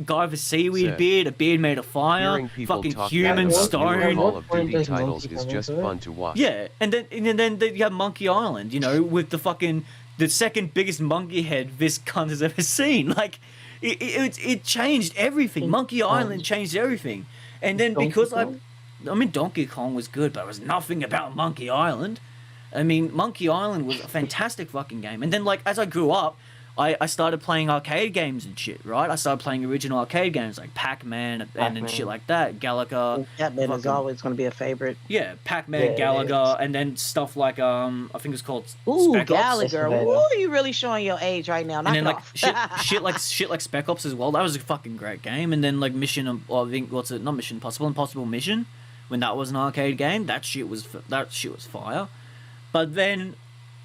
guy with a seaweed beard, a beard made of fire, Hearing people fucking talk human bad about stone. newer Call of What Duty does titles Monkey is come just into it? fun to watch. Yeah, and then you have Monkey Island, you know, with the second biggest monkey head this cunt has ever seen. Like, it changed everything. Monkey Island changed everything. And then because I mean, Donkey Kong was good, but it was nothing about Monkey Island. I mean, Monkey Island was a fantastic fucking game. And then, like, as I grew up, I started playing arcade games and shit, right? I started playing original arcade games like Pac-Man and shit like that. Galaga. Pac-Man is fucking- always going to be a favorite. Yeah, Pac-Man, Yeah, it Galaga, is. and then stuff like I think it's called Ooh, Spec Ops. Gallagher. That's Ooh, you really showing your age right now. Knock And then it like off. shit like Spec Ops as well. That was a fucking great game. And then like I think not Mission Impossible Mission, when that was an arcade game. That shit was fire. But then,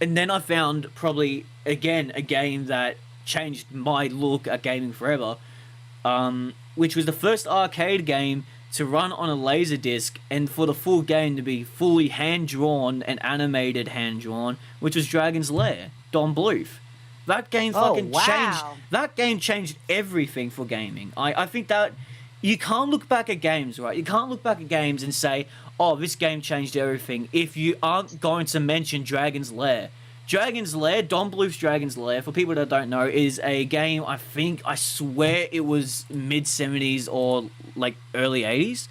and then I found probably again a game that changed my look at gaming forever, which was the first arcade game to run on a laser disc and for the full game to be fully hand-drawn and animated hand-drawn, which was Dragon's Lair, Don Bluth. That game fucking wow. changed. That game changed everything for gaming. I think that you can't look back at games, right? You can't look back at games and say, oh, this game changed everything, if you aren't going to mention Dragon's Lair. Dragon's Lair, Don Bluth's Dragon's Lair, for people that don't know, is a game, I swear it was mid-70s or like early 80s.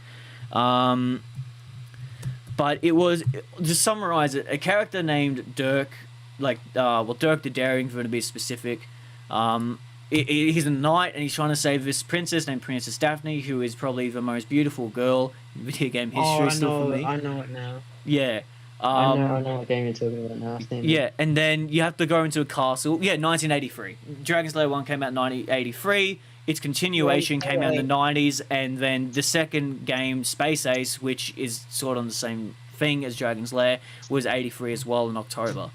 But it was, to summarize it, a character named Dirk, Dirk the Daring, for to be specific. He's a knight and he's trying to save this princess named Princess Daphne, who is probably the most beautiful girl in video game history still for me. I know it now. Yeah. I know what game you're talking about now. I've seen it. Yeah, and then you have to go into a castle. Yeah, 1983. Dragon's Lair 1 came out in 1983. Its continuation came out in the 90s, and then the second game, Space Ace, which is sort of the same thing as Dragon's Lair, was 83 as well in October.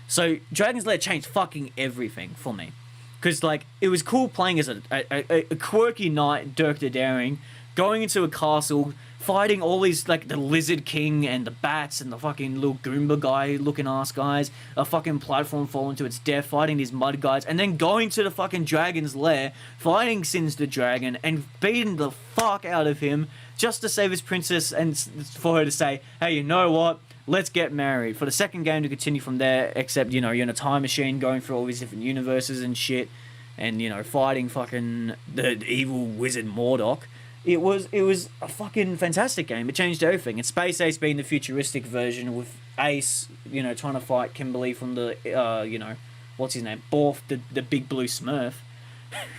So Dragon's Lair changed fucking everything for me. Because, like, it was cool playing as a quirky knight, Dirk the Daring, going into a castle, fighting all these, like, the Lizard King and the bats and the fucking little Goomba guy looking ass guys, a fucking platform falling to its death, fighting these mud guys, and then going to the fucking Dragon's Lair, fighting Sins the Dragon, and beating the fuck out of him just to save his princess and for her to say, hey, you know what? Let's get married. For the second game to continue from there, except, you know, you're in a time machine going through all these different universes and shit, and, you know, fighting fucking the evil wizard Mordok. It was a fucking fantastic game. It changed everything. And Space Ace being the futuristic version with Ace, you know, trying to fight Kimberly from the, you know, what's his name? Borf, the big blue Smurf.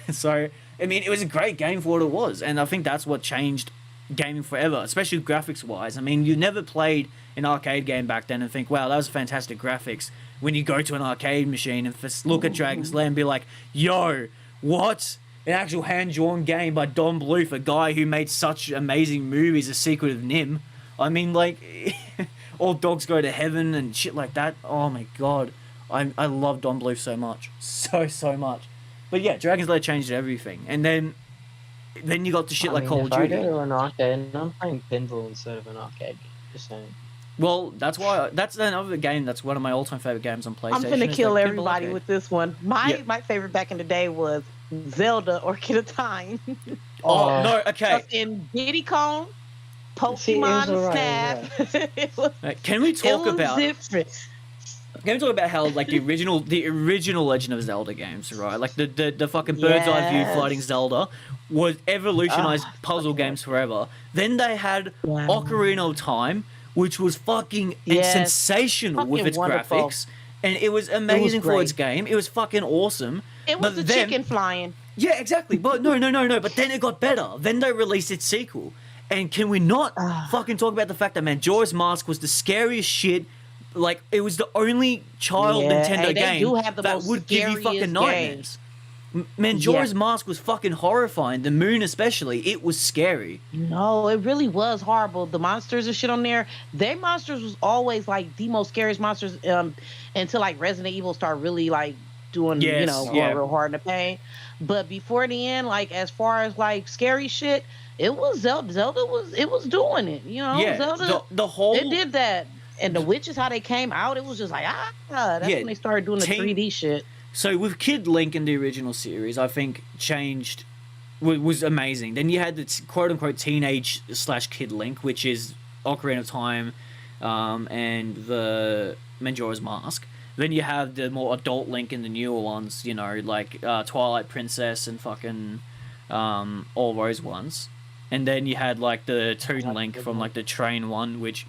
So, I mean, it was a great game for what it was. And I think that's what changed gaming forever, especially graphics-wise. I mean, you never played an arcade game back then and think, wow, that was fantastic graphics. when you go to an arcade machine and look at Dragon's Lair and be like, yo, what? An actual hand-drawn game by Don Bluth, a guy who made such amazing movies, A Secret of Nim. I mean, like, All Dogs Go to Heaven and shit like that. Oh my god. I love Don Bluth so much. So much. But yeah, Dragon's Lair changed everything. And then you got the shit like Call of Duty. If I go to an arcade and I'm playing pinball instead of an arcade game, just saying. Well, that's another game that's one of my all-time favorite games on PlayStation. I'm gonna It's kill like Pinball everybody Arcade. with this one. My favorite back in the day was Zelda or Kid of Time. Oh, no, okay. In Diddy Kong, See, it was Pokemon alright, Snap. It was, Can we talk about different. Can we talk about how like the original Legend of Zelda games, right? Like the fucking bird's eye view Yes. floating Zelda was evolutionized puzzle games forever. Then they had Ocarina of Time, which was fucking Yes. sensational with Fucking its wonderful. graphics. And it was amazing for its great. game. It was fucking awesome. It was But a then- chicken flying. Yeah, exactly. But no. But then it got better. Then they released its sequel. And can we not fucking talk about the fact that Majora's Mask was the scariest shit? Like, it was the only child Nintendo they game do have the that most would give you fucking scariest nightmares. Majora's Mask was fucking horrifying. The moon especially. It was scary. No, it really was horrible. The monsters and shit on there, their monsters was always like the most scariest monsters until like Resident Evil started really like doing, Yes, going real hard in the pain. But before the end, like as far as like scary shit, it was Zelda. Zelda was doing it, Yeah, Zelda, the whole... it did that. And the witches, how they came out, it was just like, that's when they started doing the 3D shit. So with Kid Link in the original series, I think changed was amazing. Then you had the quote unquote teenage / Kid Link, which is Ocarina of Time, and the Majora's Mask. Then you have the more adult Link in the newer ones, like Twilight Princess and fucking all those ones. And then you had like the Toon Link from like the Train one, which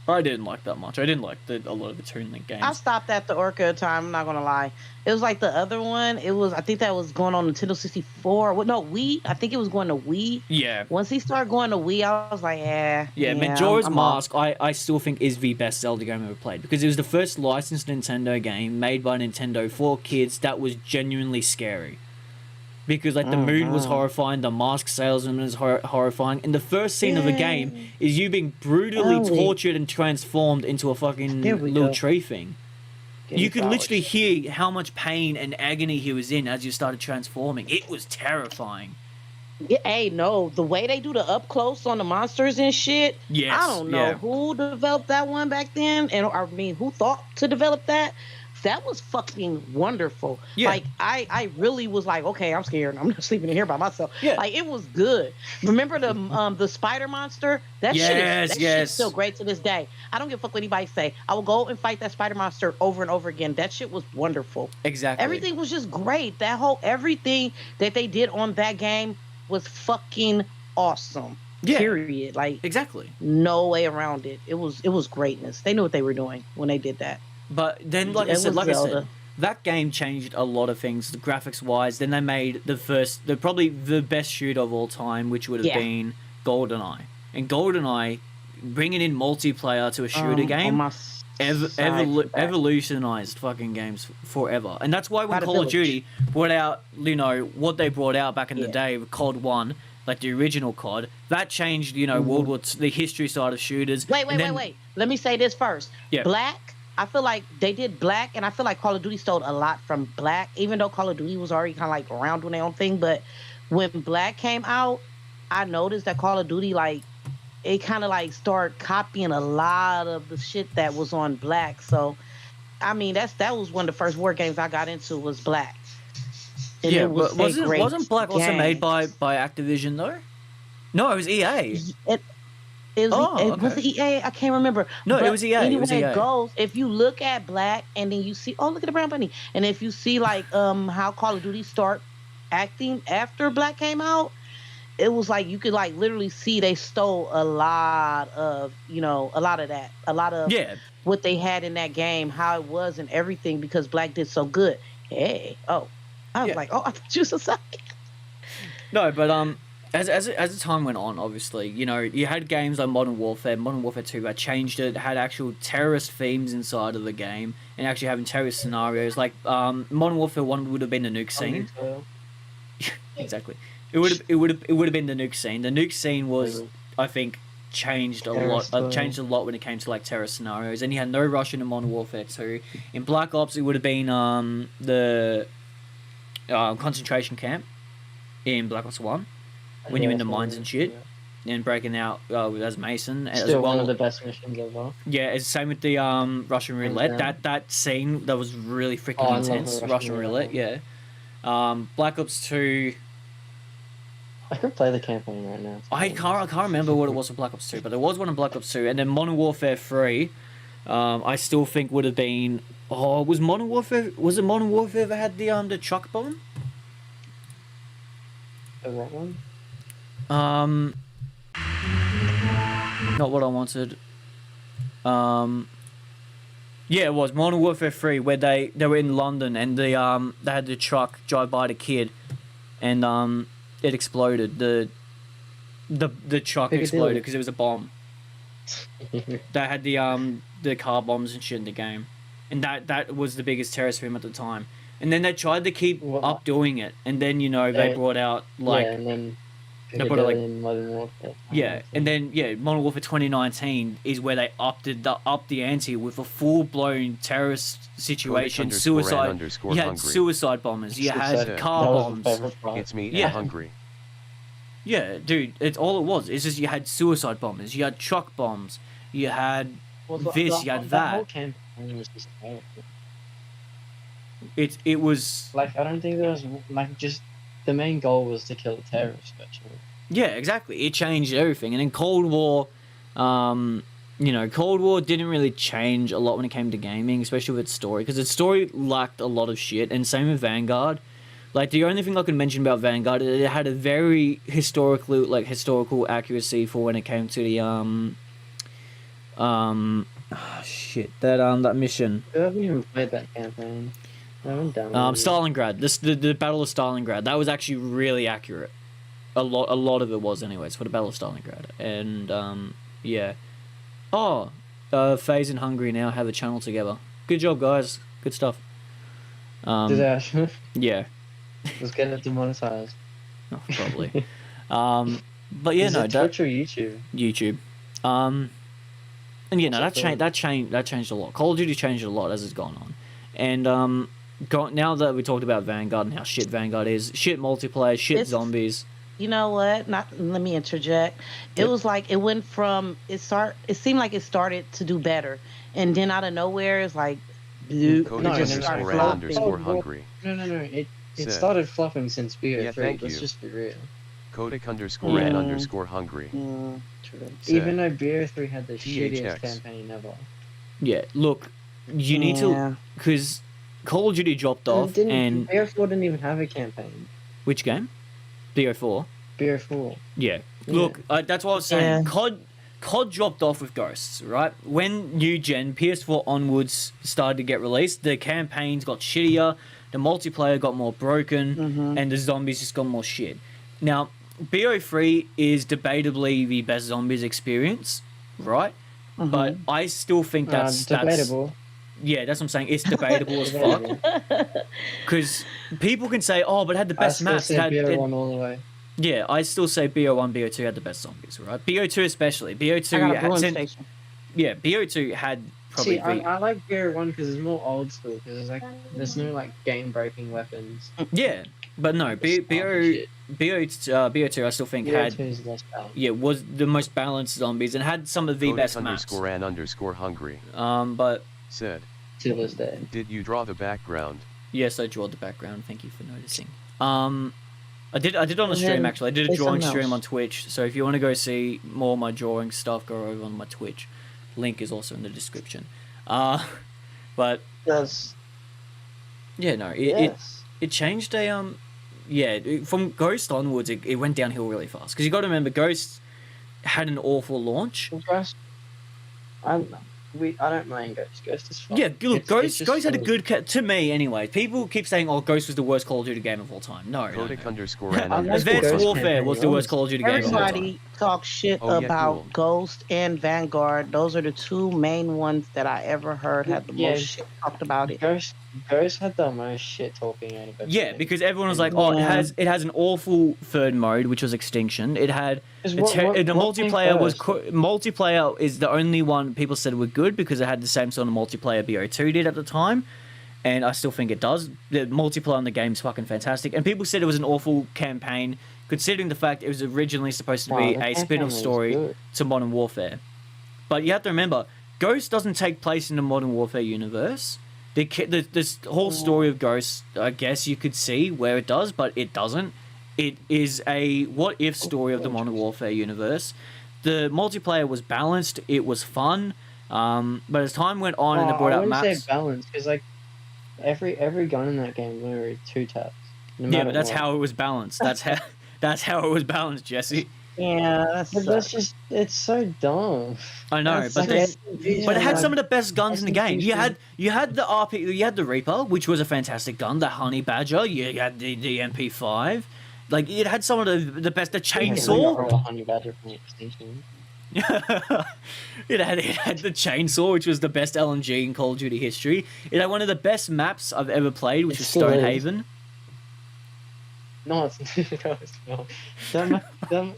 I didn't like that much. I didn't like a lot of the Toon Link games. I stopped at the Orca time. I'm not gonna lie. It was like the other one. I think that was going on Nintendo 64. No, Wii. I think it was going to Wii. Yeah. Once he started going to Wii, I was like, Yeah, Majora's Mask, I still think is the best Zelda game I've ever played because it was the first licensed Nintendo game made by Nintendo for kids that was genuinely scary. Because like the moon was horrifying, the mask salesman was horrifying, and the first scene of the game is you being brutally tortured and transformed into a fucking little tree thing. You could literally hear how much pain and agony he was in as you started transforming. It was terrifying. Hey, no, the way they do the up close on the monsters and shit. Yes, I don't know who developed that one back then, and I mean, who thought to develop that. That was fucking wonderful. Yeah. Like I really was like, okay, I'm scared. I'm not sleeping in here by myself. Yeah. Like it was good. Remember the spider monster? That shit's still great to this day. I don't give a fuck what anybody say. I will go and fight that spider monster over and over again. That shit was wonderful. Exactly. Everything was just great. Everything that they did on that game was fucking awesome. Yeah. Period. Like Exactly. no way around it. It was greatness. They knew what they were doing when they did that. But then, like I said, that game changed a lot of things, graphics-wise. Then they made probably the best shooter of all time, which would have been GoldenEye. And GoldenEye, bringing in multiplayer to a shooter game, evolutionized fucking games forever. And that's why when Call of Duty brought out, what they brought out back in the day with COD 1, like the original COD, that changed, World War II, the history side of shooters. Wait. Let me say this first. Yeah. Black, I feel like they did Black, and I feel like Call of Duty stole a lot from Black, even though Call of Duty was already kind of like around doing their own thing. But when Black came out, I noticed that Call of Duty, like, it kind of like started copying a lot of the shit that was on Black. So, I mean, that was one of the first war games I got into was Black. And yeah, it was but wasn't Black also made by Activision though? No, it was EA. Was it EA? I can't remember. No, but it was EA. Anyway, it was EA. It goes. If you look at Black and then you see, look at the brown bunny, and if you see like how Call of Duty start acting after Black came out, it was like you could like literally see they stole a lot of what they had in that game, how it was and everything because Black did so good. I was like, I thought you was a side. No, but as the time went on, obviously, you know, you had games like Modern Warfare 2 that changed it, had actual terrorist themes inside of the game, and actually having terrorist scenarios. Like Modern Warfare 1 would have been the nuke scene. Exactly. It would have been the nuke scene. The nuke scene was, I think, changed a lot when it came to like terrorist scenarios. And you had no Russian in Modern Warfare 2. In Black Ops, it would have been the concentration camp in Black Ops 1 when you're in the mines and shit. And breaking out as Mason. Still as well. one of the best missions ever. Yeah, it's same with the Russian roulette. That scene that was really freaking intense. Russian roulette, yeah. Black Ops 2. I could play the campaign right now. I can't remember what it was for Black Ops 2, but there was one in Black Ops 2, and then Modern Warfare 3. I still think would have been. Oh, was it Modern Warfare that had the truck bomb? The what one? Not what I wanted. Yeah, it was Modern Warfare 3 where they were in London and they had the truck drive by the kid, and it exploded. The truck exploded because it was a bomb. They had the car bombs and shit in the game, and that was the biggest terrorist film at the time. And then they tried to keep up doing it, and then they brought out like and then they brought out like Modern Warfare. and then Modern Warfare 2019 is where they upped the ante with a full blown terrorist situation, suicide. You had suicide bombers, you had car bombs. It's me and hungry. Yeah, dude, it's all it was. It's just you had suicide bombers, you had truck bombs, you had you had that. Whole campaign was just terrible. It was like, I don't think there was like, just the main goal was to kill the terrorists. Actually. Yeah, exactly. It changed everything, and then Cold War. Cold War didn't really change a lot when it came to gaming, especially with its story, because its story lacked a lot of shit, and same with Vanguard. Like, the only thing I can mention about Vanguard, it had a very historical accuracy for when it came to the that mission. I haven't even played that campaign. I haven't done Stalingrad. The Battle of Stalingrad. That was actually really accurate. A lot of it was, anyways, for the Battle of Stalingrad. And yeah. Oh, FaZe and Hungry now have a channel together. Good job, guys. Good stuff. Did they actually? Yeah. Let's get it demonetized. Oh, probably. But yeah, Is it Twitch or YouTube? YouTube. And that changed a lot. Call of Duty changed a lot as it's gone on. And now that we talked about Vanguard and how shit Vanguard is, shit multiplayer, shit zombies. You know what? Let me interject. It was like it went from it seemed like it started to do better, and then out of nowhere it's like, it just started flopping. Hungry. No. It started flopping since BO3. Let's just be real. Kodak_and_hungry. True. Even though BO3 had the shittiest campaign ever. Yeah, look, you need to, because Call of Duty dropped off, and BO4 didn't even have a campaign. Which game? BO4. BO4. Yeah. Look, that's what I was saying. Yeah. COD dropped off with Ghosts, right? When new gen PS4 onwards started to get released, the campaigns got shittier, the multiplayer got more broken, and the zombies just got more shit. Now, BO3 is debatably the best zombies experience, right? But I still think that's debatable. Yeah, that's what I'm saying. It's debatable as fuck. Because people can say, "Oh, but it had the best maps." I still say BO1 all the way. Yeah, I still say BO1, BO2 had the best zombies, right? BO2 especially. BO2 had probably. See, I like BO1 because it's more old school. Because there's no like game breaking weapons. Yeah, but no, BO2 I still think was the most balanced zombies and had some of the best maps. _and_hungry. But said, to this day. Did you draw the background? Yes, I drew the background. Thank you for noticing. I did on the stream, actually. I did a drawing stream on Twitch, so if you want to go see more of my drawing stuff, go over on my Twitch. Link is also in the description. But yes. Yeah, no, it changed from Ghost onwards, it went downhill really fast. Because you got to remember, Ghost had an awful launch. I don't mind Ghost. Ghost is fun. Yeah, look, It's just Ghost had a so- good to me anyway. People keep saying, "Oh, Ghost was the worst Call of Duty game of all time." No, Kodak no. underscore and I like the Advanced Ghost Warfare campaign, was the worst honestly. Call of Duty game of all time. Everybody talks shit Oh, yeah, about cool. Ghost and Vanguard. Those are the two main ones that I ever heard had the Yeah. most shit talked about it. Ghost had the most shit talking out of everything. Yeah, because everyone was like, "Oh, Yeah. it has an awful third mode, which was Extinction. It had Because the multiplayer is the only one people said were good because it had the same sort of multiplayer BO2 did at the time, and I still think it does. The multiplayer on the game's fucking fantastic, and people said it was an awful campaign considering the fact it was originally supposed to be a spin-off story to Modern Warfare. But you have to remember, Ghost doesn't take place in the Modern Warfare universe. This whole story of Ghost, I guess you could see where it does, but it doesn't. It is a what-if story of the Modern Warfare universe. The multiplayer was balanced. It was fun. But as time went on and they brought I out wouldn't maps... say balanced, because like every gun in that game literally 2 taps. Yeah, but that's how it was balanced. That's how it was balanced, Jesse. Yeah, But that's just, it's so dumb. I know, That's but like- but it had some of the best guns in the game. You Execution. had the you had the Reaper, which was a fantastic gun. The Honey Badger. You had the MP5. Like it had some of the best. The chainsaw. Honey Badger from Extinction. it had the chainsaw, which was the best LMG in Call of Duty history. It had one of the best maps I've ever played, which It was still is. Stonehaven. No, it's no, it's not.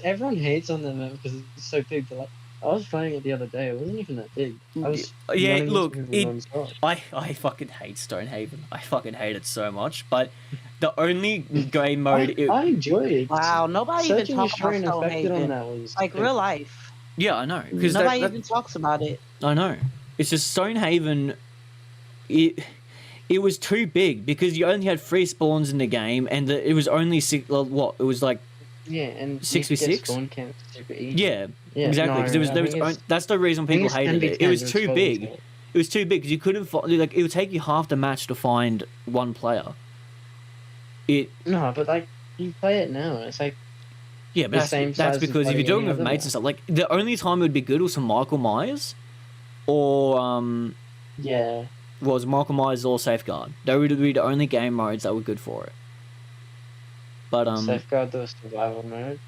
Everyone hates on that map because it's so big. But like, I was playing it the other day. It wasn't even that big. I was Yeah, running into look, people non-stop. I fucking hate Stonehaven. I fucking hate it so much. But the only game mode, I enjoy it. wow. Nobody even Search and talks about Destroy and Infected on Stonehaven. that was Like real life. yeah, I know because Nobody even talks about it. I know. It's just Stonehaven. It was too big because you only had 3 spawns in the game, and it was only 6. What it was like. Yeah, and 6v6? spawn camp super easy. Yeah, exactly. Because that's the reason people hated it. It was too big. It was too big because you couldn't like it would take you half the match to find one player. No, but like you play it now, it's like Yeah, but the same that's size as because if you're playing doing it any with other mates and stuff, like the only time it would be good was for Michael Myers, or yeah. was Michael Myers or Safeguard. They would be the only game modes that were good for it. But Safeguard the survival mode.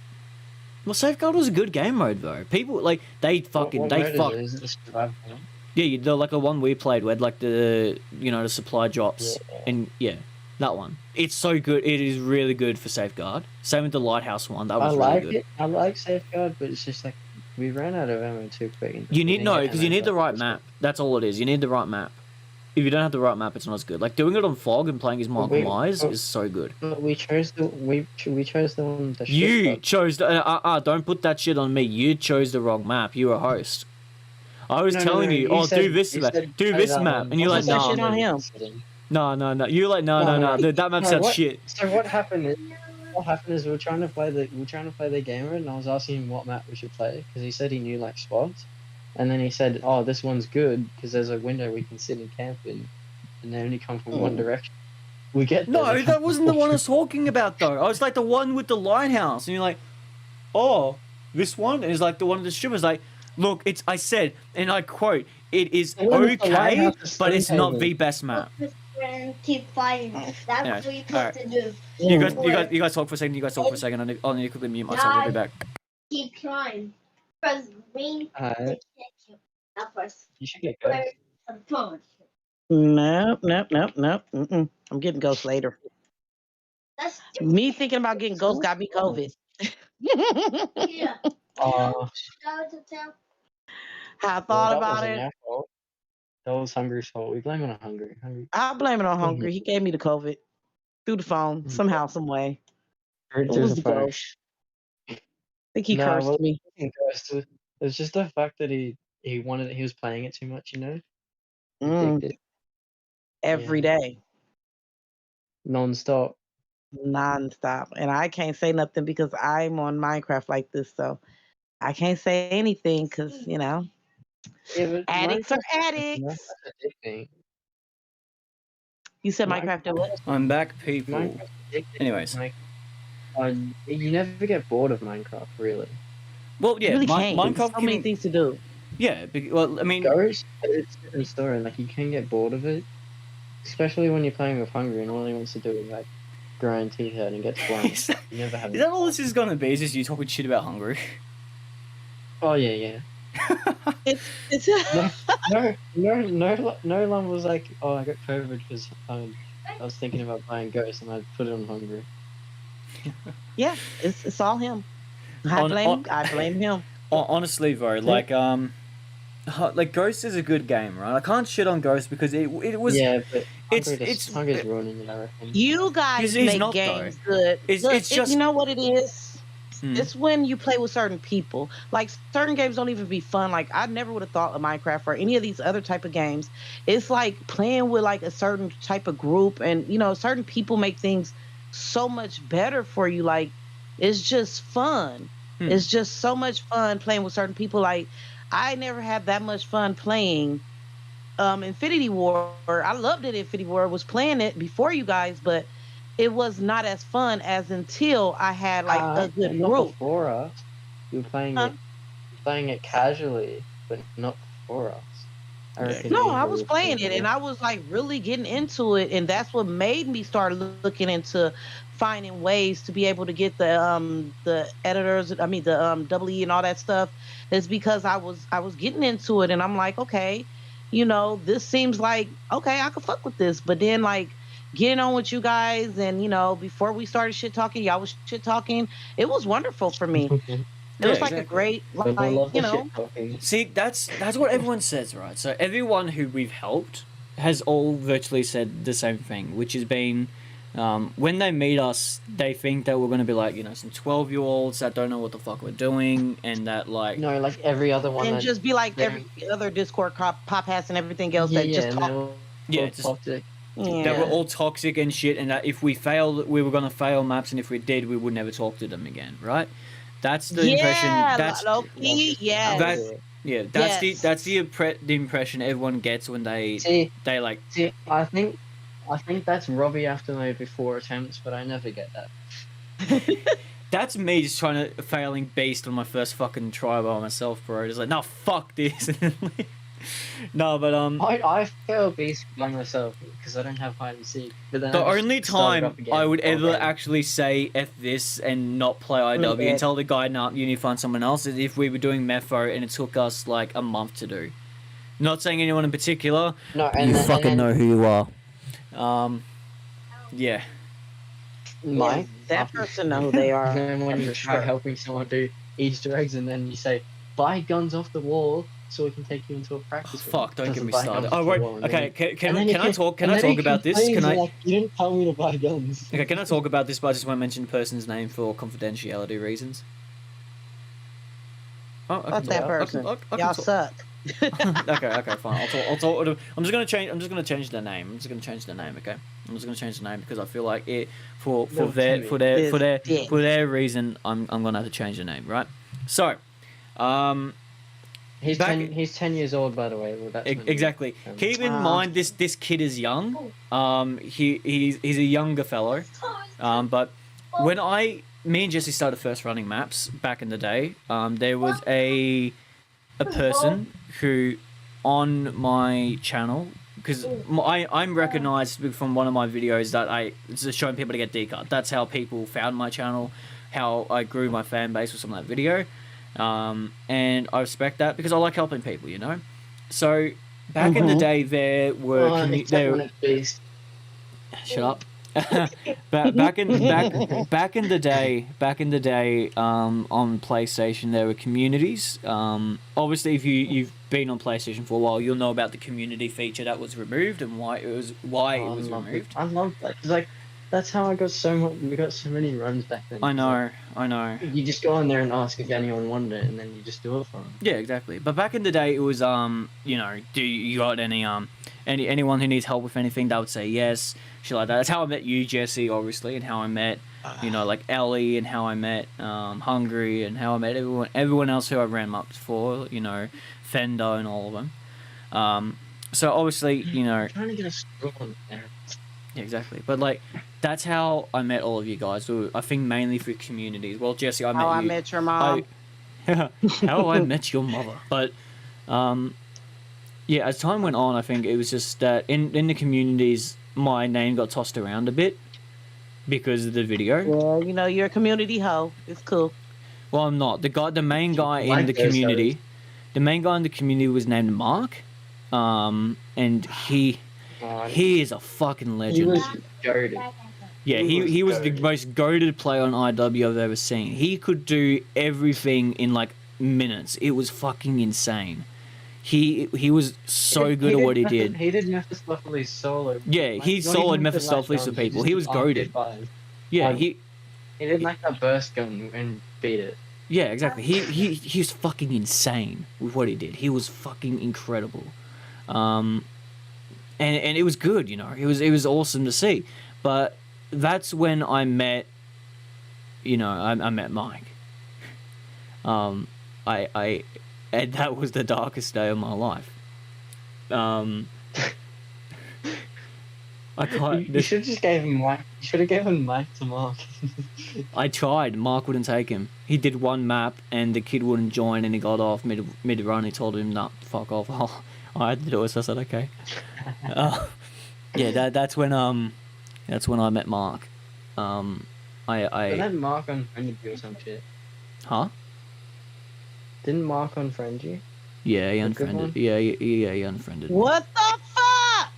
well, Safeguard was a good game mode though. People like they What mode is it? The survival mode? Yeah, the like the one we played where like the the supply drops and that one. It's so good. It is really good for Safeguard. Same with the Lighthouse one. That was really good. It. I like Safeguard, but it's just like we ran out of ammo too quick. You need because you need the right map. That's all it is. You need the right map. If you don't have the right map, it's not as good. Like doing it on Fog and playing as Michael Myers is so good. But we chose the we chose the one that You chose the don't put that shit on me. You chose the wrong map. You were a host. I was telling you, do this map, do this map, and you're like, Put that no, shit on him. no. You're like, no. That map sounds shit. So what happened is we were trying to play the game mode, and I was asking him what map we should play because he said he knew like spots, and then he said, "Oh, this one's good because there's a window we can sit and camp in, and they only come from one direction." We get there, No, that wasn't the one I was talking about though. I was like the one with the lighthouse, and you're like, oh, this one is like the one of the strippers. Like, look, I said, and I quote, it is The one with the okay, lighthouse is but it's not Stonehaven. the best map. Keep fighting. That's Yeah, what you're alright. supposed to do. You guys talk for a second. I'll need to quickly mute myself. I'll be back. Keep trying. Press green to Alright. catch you. Now press You should get good. some punch. Nope. Mm-mm. I'm getting Ghost later. That's Me thinking about getting Ghost got me COVID. yeah. Oh, Go to town. I thought about it. That was Hungry's fault. We blame it on Hungry. I blame it on Hungry. He gave me the COVID through the phone somehow, some way. It was the Ghost. I think he cursed me It's just the fact that he was playing it too much, you know? Mm, every day, Non-stop. nonstop, and I can't say nothing because I'm on Minecraft like this, so I can't say anything because Yeah, but addicts are Minecraft's addicts. addicting. You said Minecraft did what? I'm back, people. Minecraft's addicting. Anyways. Like, you never get bored of Minecraft, really. Well, You yeah, really can't. There's Minecraft so many can, things to do. Yeah, well, I mean, Ghost, it's a different story. Like, you can get bored of it, especially when you're playing with Hungry and all he wants to do is like grind teeth out and get flamed. is that, You never have. is that all this is gonna be? Is just you talking shit about Hungry? Oh yeah. It's No one was like, oh, I got COVID because I was thinking about buying Ghost and I put it on Hungry. yeah, it's all him. I blame him. Honestly, though, like Ghost is a good game, right? I can't shit on Ghost because it was. Yeah, but it's Hungry's ruining it, I reckon. You guys He's make not, games though. good. It's Look, just- you know what it is. Hmm. It's when you play with certain people. Like certain games don't even be fun. Like I never would have thought of Minecraft or any of these other type of games. It's like playing with like a certain type of group, and certain people make things so much better for you. Like it's just fun. It's just so much fun playing with certain people. Like I never had that much fun playing Infinity War. I loved it. Infinity War was playing it before you guys, but it was not as fun as until I had like a good not group. Before us, you were playing it casually, but not before us. I reckon No, you I were was playing it, and I was like really getting into it, and that's what made me start looking into finding ways to be able to get the editors. I mean the WE and all that stuff. Is because I was getting into it, and I'm like, okay, this seems like okay, I could fuck with this, but then like getting on with you guys, and before we started shit talking, y'all was shit talking. It was wonderful for me. It was like exactly. a great, I love like, the shit talking. See, that's what everyone says, right? So everyone who we've helped has all virtually said the same thing, which has been when they meet us, they think that we're going to be like, some 12-year-olds that don't know what the fuck we're doing, and that like No, like every other one. and that just be like they- every other Discord pop has and everything else yeah, that yeah, just and talk. they're all just toxic. Yeah. that we're all toxic and shit, and that if we failed, we were going to fail maps, and if we did, we would never talk to them again, right? That's the impression. That's Low-key, yeah. that's the impression everyone gets when they like. See, I think that's Robbie after my before attempts, but I never get that. That's me just trying to failing based on my first fucking try by myself, bro. Just like, no, fuck this. No, but I fail beast by myself because I don't have hide and seek. But then the I just only started time up again. I would ever Okay. actually say F this and not play IW and tell the guy, nah, you need to find someone else, is if we were doing Mepho and it took us like a month to do. Not saying anyone in particular. No, You fucking know who you are. Yeah. Mike. That person know who they are. And then when you try helping someone do Easter eggs, and then you say, "Buy guns off the wall." So we can take you into a practice room. Fuck! Don't get Doesn't me buy started. guns Oh off the wait. wall, and Okay. then- Can and then I he talk? Can and I then he talk about this? complains, Can I? like, you didn't tell me to buy guns. Okay. Can I talk about this? But I just want to mention the person's name for confidentiality reasons. Oh, I Fuck can that talk- person. I can Y'all talk- suck. Okay, fine. I'll talk. I'm just gonna change the name. Okay. I'm just gonna change the name because I feel like it for No, their reason. I'm gonna have to change the name, right? So, He's Back- 10 years old, by the way. Well, that's when- exactly. Keep in mind this kid is young. He's a younger fellow. But when me and Jesse started first running maps back in the day, there was a person who on my channel, because I'm recognized from one of my videos that I just showing people to get D-card. That's how people found my channel, how I grew my fan base with some of that video. And I respect that because I like helping people, So back in the day, there were except when it's Beast. shut up. back in the day, on PlayStation there were communities. Obviously, if you've been on PlayStation for a while, you'll know about the community feature that was removed and why it was removed. I love that. 'Cause, like, that's how I got so much. We got so many runs back then. I know. You just go on there and ask if anyone wanted it, and then you just do it for them. Yeah, exactly. But back in the day, it was do you got anyone who needs help with anything? They would say yes, shit like that. That's how I met you, Jesse, obviously, and how I met like Ellie, and how I met Hungry, and how I met everyone else who I ran maps for. Fender and all of them. So obviously, I'm trying to get a straw on there. Yeah, exactly. But like, that's how I met all of you guys. I think mainly through communities. Well, Jesse, I met you. I met your mom. How I met your mother. But Yeah, as time went on, I think it was just that in the communities, my name got tossed around a bit because of the video. Well, you know, you're a community hoe. It's cool. Well, I'm not. The main guy in the community, was named Mark, and he is a fucking legend. He was goated. Yeah, he was the most goated player on IW I've ever seen. He could do everything in like minutes. It was fucking insane. He was so good at what he did. He did Mephistopheles solo. Yeah, he soloed Mephistopheles for people. He was goated. Yeah, he did like that burst gun and beat it. Yeah, exactly. He was fucking insane with what he did. He was fucking incredible. And it was good, you know. It was awesome to see. But that's when I met, you know, I met Mike. And that was the darkest day of my life. You should have just gave him Mike. You should have given Mike to Mark. I tried. Mark wouldn't take him. He did one map, and the kid wouldn't join, and he got off mid run. He told him, "Nah, fuck off." I had to do it, so I said, "Okay." Yeah, that's when I met Mark. Didn't Mark unfriended you or some shit? Huh? Didn't Mark unfriend you? Yeah, he unfriended. Yeah, he unfriended. What the fuck?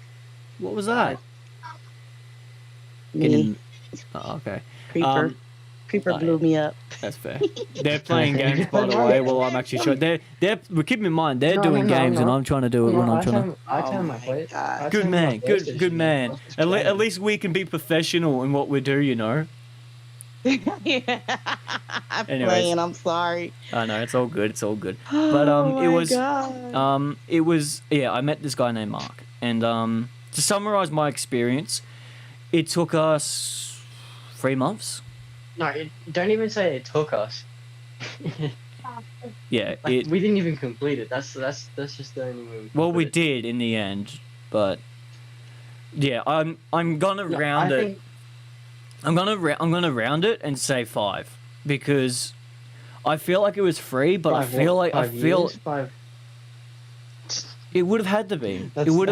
What was that? Me. Oh, okay. Creeper blew me up. That's fair. They're playing games, by the way. Well, I'm actually sure they're. Keep in mind, they're doing games, and I'm trying to do it when I'm trying to. I turn my plate. Good man, good man. At least we can be professional in what we do, you know. Yeah. I'm playing. I'm sorry. I know it's all good. It's all good. But it was yeah. I met this guy named Mark, and to summarize my experience, it took us 3 months. No, don't even say it took us. Yeah, we didn't even complete it. That's just the only way. Well, we did in the end, but yeah, I'm gonna round it. I'm gonna round it and say 5 because I feel like it was 3, but I feel it would have had to be. It would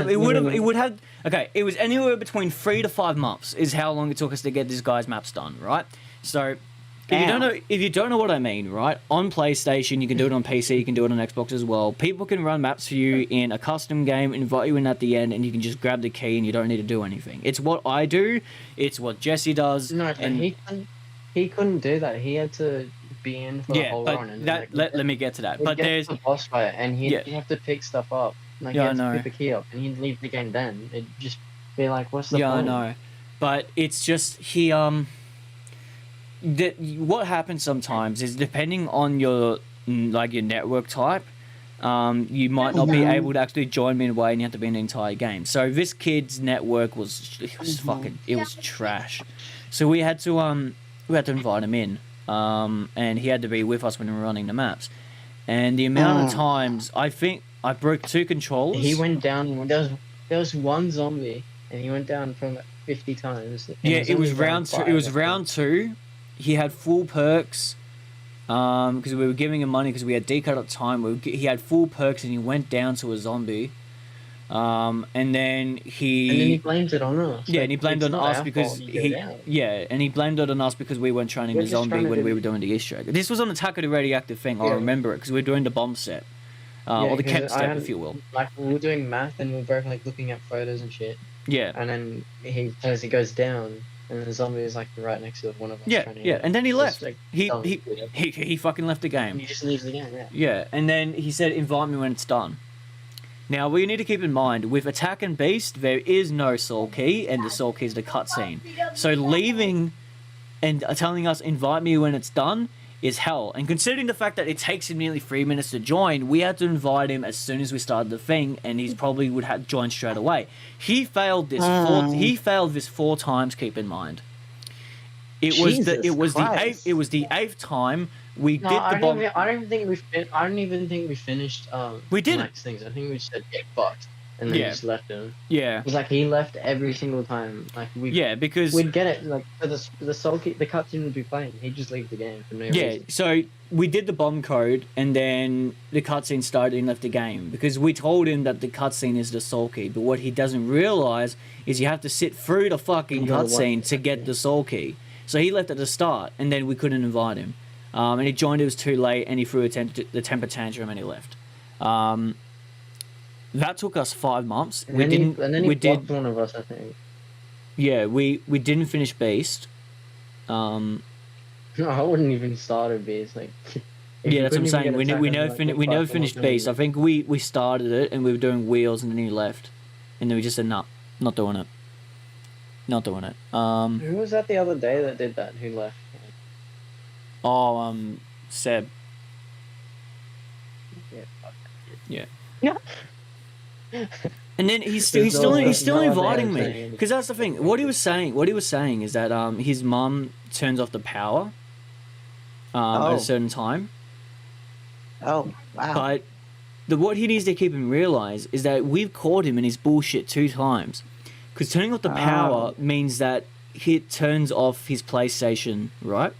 have. Okay, it was anywhere between 3 to 5 months is how long it took us to get this guy's maps done, right? So if you don't know what I mean, right? On PlayStation, you can do it on PC, you can do it on Xbox as well. People can run maps for you in a custom game, invite you in at the end, and you can just grab the key and you don't need to do anything. It's what I do. It's what Jesse does. No, and he couldn't do that. He had to be in for the whole run. And let me get to that. But there's a boss fight, and he'd have to pick stuff up. Like he had to pick the key up, and he'd leave the game then. It'd just be like, what's the point? Yeah, I know. But it's just what happens sometimes is depending on your network type, you might not be able to actually join midway, and you have to be in the entire game. So this kid's network was trash. So we had to invite him in, and he had to be with us when we were running the maps. And the amount of times I think I broke 2 controllers. He went down. There was one zombie, and he went down from 50 times. Yeah, it was round 2. It was round 2. He had full perks because we were giving him money because we had DCAT at the time. He had full perks and he went down to a zombie. And then he blamed it on us. Yeah, and he blamed it on us because he blamed it on us because we weren't training the zombie when we were doing the Easter egg. This was on Attack of the Radioactive thing. I remember it because we were doing the bomb set, or the Kemp step, if you will. Like we were doing math and we were both like looking at photos and shit. Yeah. And then as he goes down. And the zombie is like right next to one of us. Yeah, and then he left. Like, he fucking left the game. He just leaves the game, Yeah, and then he said, invite me when it's done. Now, what you need to keep in mind, with Attack and Beast, there is no soul key, and the soul key is the cutscene. So leaving and telling us, invite me when it's done, is hell. And considering the fact that it takes him nearly 3 minutes to join, we had to invite him as soon as we started the thing, and he probably would have joined straight away. He failed this 4 times, keep in mind. It was the 8th time we did the bomb. I don't even think we finished we did next things. I think we said get fucked. and then he just left him. Yeah. It was like he left every single time. Like because we'd get it like for the cutscene would be playing. He'd just leave the game for no reason. So we did the bomb code, and then the cutscene started and left the game because we told him that the cutscene is the soul key. But what he doesn't realize is you have to sit through the fucking cutscene to get the soul key. So he left at the start, and then we couldn't invite him. And he joined. It was too late, and he threw the temper tantrum, and he left. That took us 5 months. And then he blocked one of us, I think. Yeah, we didn't finish Beast. No, I wouldn't even start a Beast. Like, yeah, that's what I'm saying. We never finished Beast. I think we started it and we were doing wheels, and then he left, and then we just said no, not doing it. Not doing it. Who was that the other day that did that? Who left? Seb. Yeah. Yeah. And then he's still inviting me, because that's the thing. What he was saying is that his mum turns off the power at a certain time. Oh, wow. But what he needs to keep him realize is that we've caught him in his bullshit 2 times. Because turning off the power means that he turns off his PlayStation, right?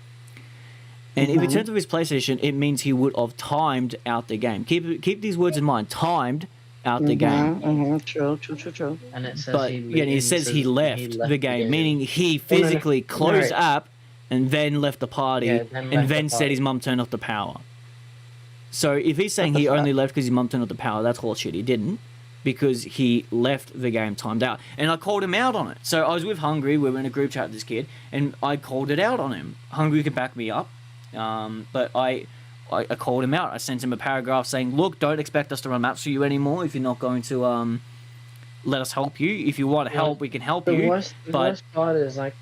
And if he turns off his PlayStation, it means he would have timed out the game. Keep these words in mind. Timed out the game. True. And it says it says he left the game, meaning he physically closed app and then left the party, and then said his mum turned off the power. So if he's saying he only left because his mum turned off the power, that's horseshit. He didn't, because he left the game timed out. And I called him out on it. So I was with Hungry, we were in a group chat with this kid, and I called it out on him. Hungry could back me up, but I called him out. I sent him a paragraph saying, look, don't expect us to run maps for you anymore if you're not going to let us help you. If you want help, we can help you. The worst part is like,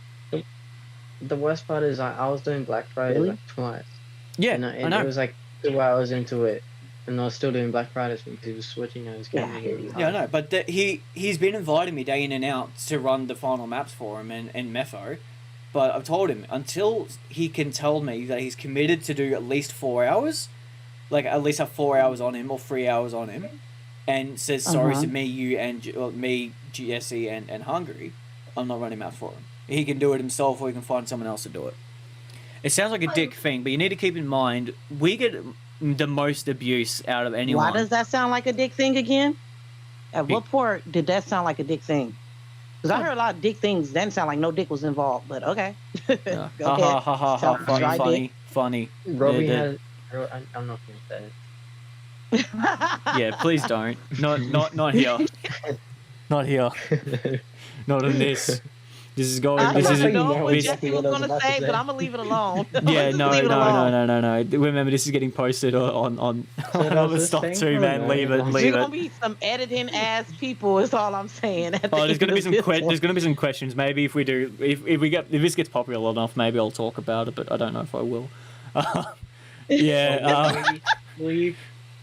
I was doing Black Friday like twice. Yeah, and I know. It was like 2 hours into it, and I was still doing Black Fridays because he was switching out his camera. Yeah, I know, but he's been inviting me day in and out to run the final maps for him and Mepho, but I've told him, until he can tell me that he's committed to do at least 4 hours, like at least have 4 hours on him or 3 hours on him, and says sorry to me, you, and me, Jesse, and Hungry, I'm not running maps for him. He can do it himself, or he can find someone else to do it. It sounds like a dick thing, but you need to keep in mind, we get the most abuse out of anyone. Why does that sound like a dick thing again? At what point did that sound like a dick thing? Because I heard a lot of dick things. That didn't sound like no dick was involved, but okay. Ha ha ha ha, funny. Robbie had... I'm not going to say it. Yeah, please don't. Not here. Not here. Not in this. This is going. I this is. know what Jesse was going to say, but I'm gonna leave it alone. Yeah, no. Remember, this is getting posted on other stuff too, man. Leave it. There's gonna be some editing ass people. Is all I'm saying. There's gonna be some there's gonna be some questions. Maybe if this gets popular enough, maybe I'll talk about it. But I don't know if I will. Yeah.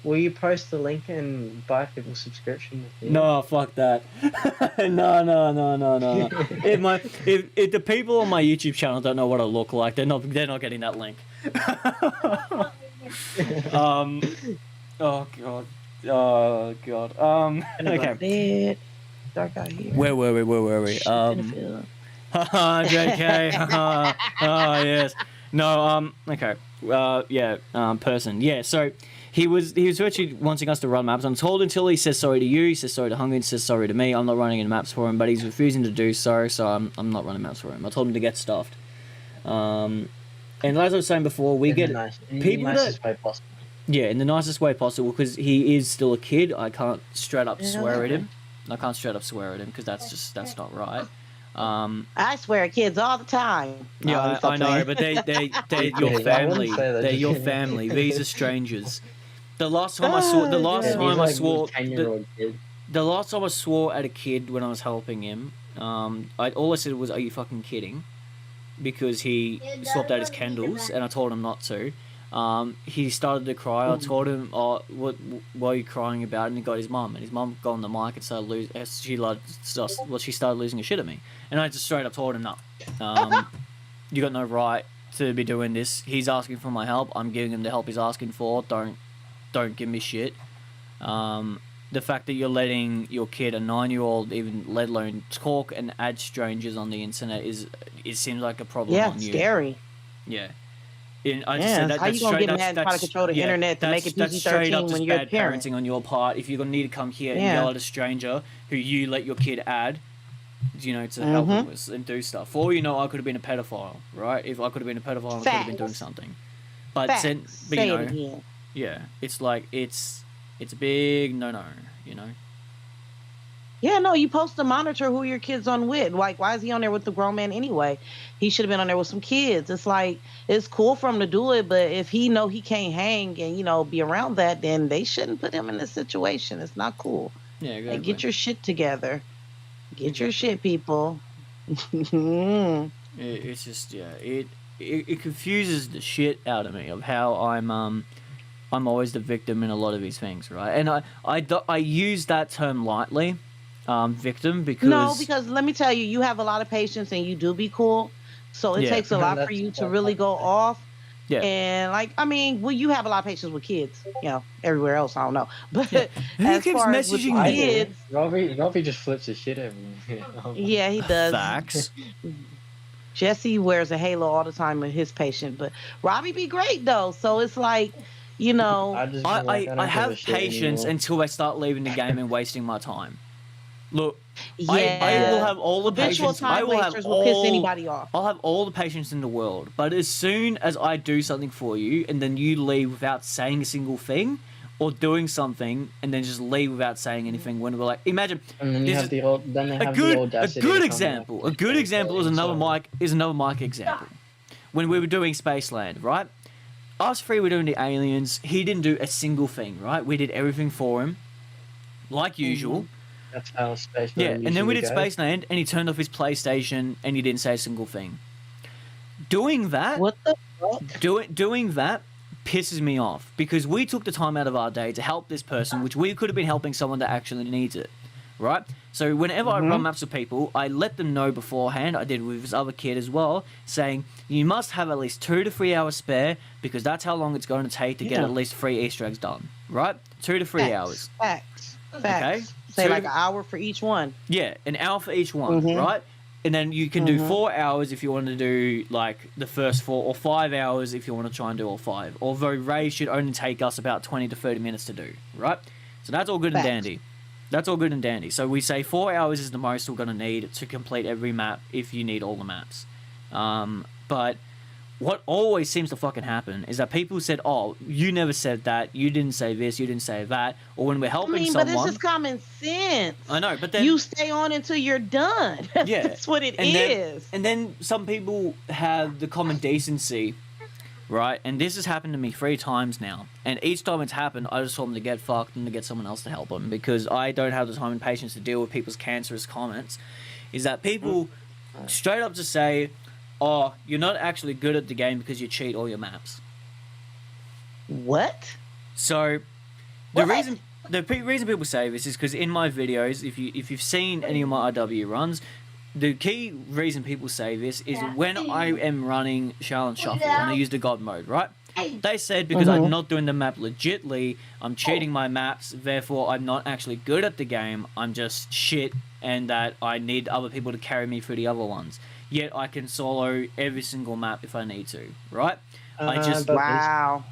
Will you post the link and buy people's subscription? No, fuck that. No. If the people on my YouTube channel don't know what I look like, they're not getting that link. Oh god. Okay. Dark out here. Where were we? JK. Yes. No. Okay. Person. Yeah. So. He was virtually wanting us to run maps. I'm told until he says sorry to you, he says sorry to Hungry, he says sorry to me. I'm not running any maps for him, but he's refusing to do so. So I'm not running maps for him. I told him to get stuffed. And as I was saying before, we get people that in the nicest way possible, because he is still a kid. I can't straight up swear at him. Because that's not right. I swear at kids all the time. Yeah, I know, but they're your family. They're your family. These are strangers. The last time I swore at a kid when I was helping him, all I said was, "Are you fucking kidding?" Because he swapped out his candles, and I told him not to. He started to cry. I told him, "Oh, what are you crying about?" And he got his mum, and his mum got on the mic and started she started losing her shit at me, and I just straight up told him, "No, you got no right to be doing this. He's asking for my help. I'm giving him the help he's asking for. Don't give me shit." the fact that you're letting your kid, a 9-year-old, even let alone talk and add strangers on the internet it seems like a problem Yeah, on you. Scary. Yeah. I just Yeah, said that, how that's you gonna straight, get mad and try to control the internet to make it that's straight up PG-13 just when you're a bad parent? parenting on your part. If you're gonna need to come here and Yeah. yell at a stranger who you let your kid add, to help him with and do stuff. For all you know, I could have been a pedophile, right? If I could have been a pedophile, I could have been doing something. But Facts. but Say it again. yeah, it's like it's a big no, Yeah, no, you supposed to monitor who your kid's on with. Like, why is he on there with the grown man anyway? He should have been on there with some kids. It's like, it's cool for him to do it, but if he know he can't hang and, be around that, then they shouldn't put him in this situation. It's not cool. Yeah, exactly. Like, get your shit together. Get your shit, people. It's just, it confuses the shit out of me of how I'm always the victim in a lot of these things, right? And I use that term lightly, victim, because... No, because let me tell you, you have a lot of patience and you do be cool. So it takes a lot for you to really go off. Yeah. And you have a lot of patience with kids, everywhere else, I don't know. But who keeps messaging me? Kids, Robbie just flips his shit everywhere. Yeah, he does. Facts. Jesse wears a halo all the time with his patient, but Robbie be great though. So it's like, I have patience until I start leaving the game and wasting my time. Look, I will have all the patience. I will have will piss anybody off. I'll have all the patience in the world, but as soon as I do something for you and then you leave without saying a single thing, or doing something and then just leave without saying anything, when we're like, imagine. And then you have the audacity. A good example. A good example is another Mike example. When we were doing Spaceland, right? Us three were doing the aliens. He didn't do a single thing, right? We did everything for him, like usual. That's how Spaceland. Yeah, and then we did Spaceland, and he turned off his PlayStation, and he didn't say a single thing. Doing that. What the fuck? Doing that pisses me off because we took the time out of our day to help this person, which we could have been helping someone that actually needs it, right? So whenever I run maps with people, I let them know beforehand. I did with this other kid as well, saying you must have at least 2 to 3 hours spare because that's how long it's going to take to get at least 3 Easter eggs done, right? 2 to 3 hours. Facts. Okay. Say like an hour for each one. Yeah, an hour for each one, right? And then you can do 4 hours if you want to do like the first 4, or 5 hours if you want to try and do all 5. Although raids should only take us about 20 to 30 minutes to do, right? So that's all good and dandy. That's all good and dandy. So we say 4 hours is the most we're going to need to complete every map if you need all the maps. But what always seems to fucking happen is that people said, oh, you never said that, you didn't say this, you didn't say that, or when we're helping someone... but it's just common sense. I know, but then... You stay on until you're done. Yeah. That's what it is. And then some people have the common decency, right? And this has happened to me 3 times now. And each time it's happened, I just told them to get fucked and to get someone else to help them because I don't have the time and patience to deal with people's cancerous comments. Is that people straight up just say... oh, you're not actually good at the game because you cheat all your maps. What? So, the reason people say this is because in my videos, if you've seen any of my IW runs, the key reason people say this is when I am running Shell and Shuffle and I use the God mode, right? They said because I'm not doing the map legitly, I'm cheating my maps, therefore I'm not actually good at the game, I'm just shit, and that I need other people to carry me through the other ones. Yet I can solo every single map if I need to, right? Wow.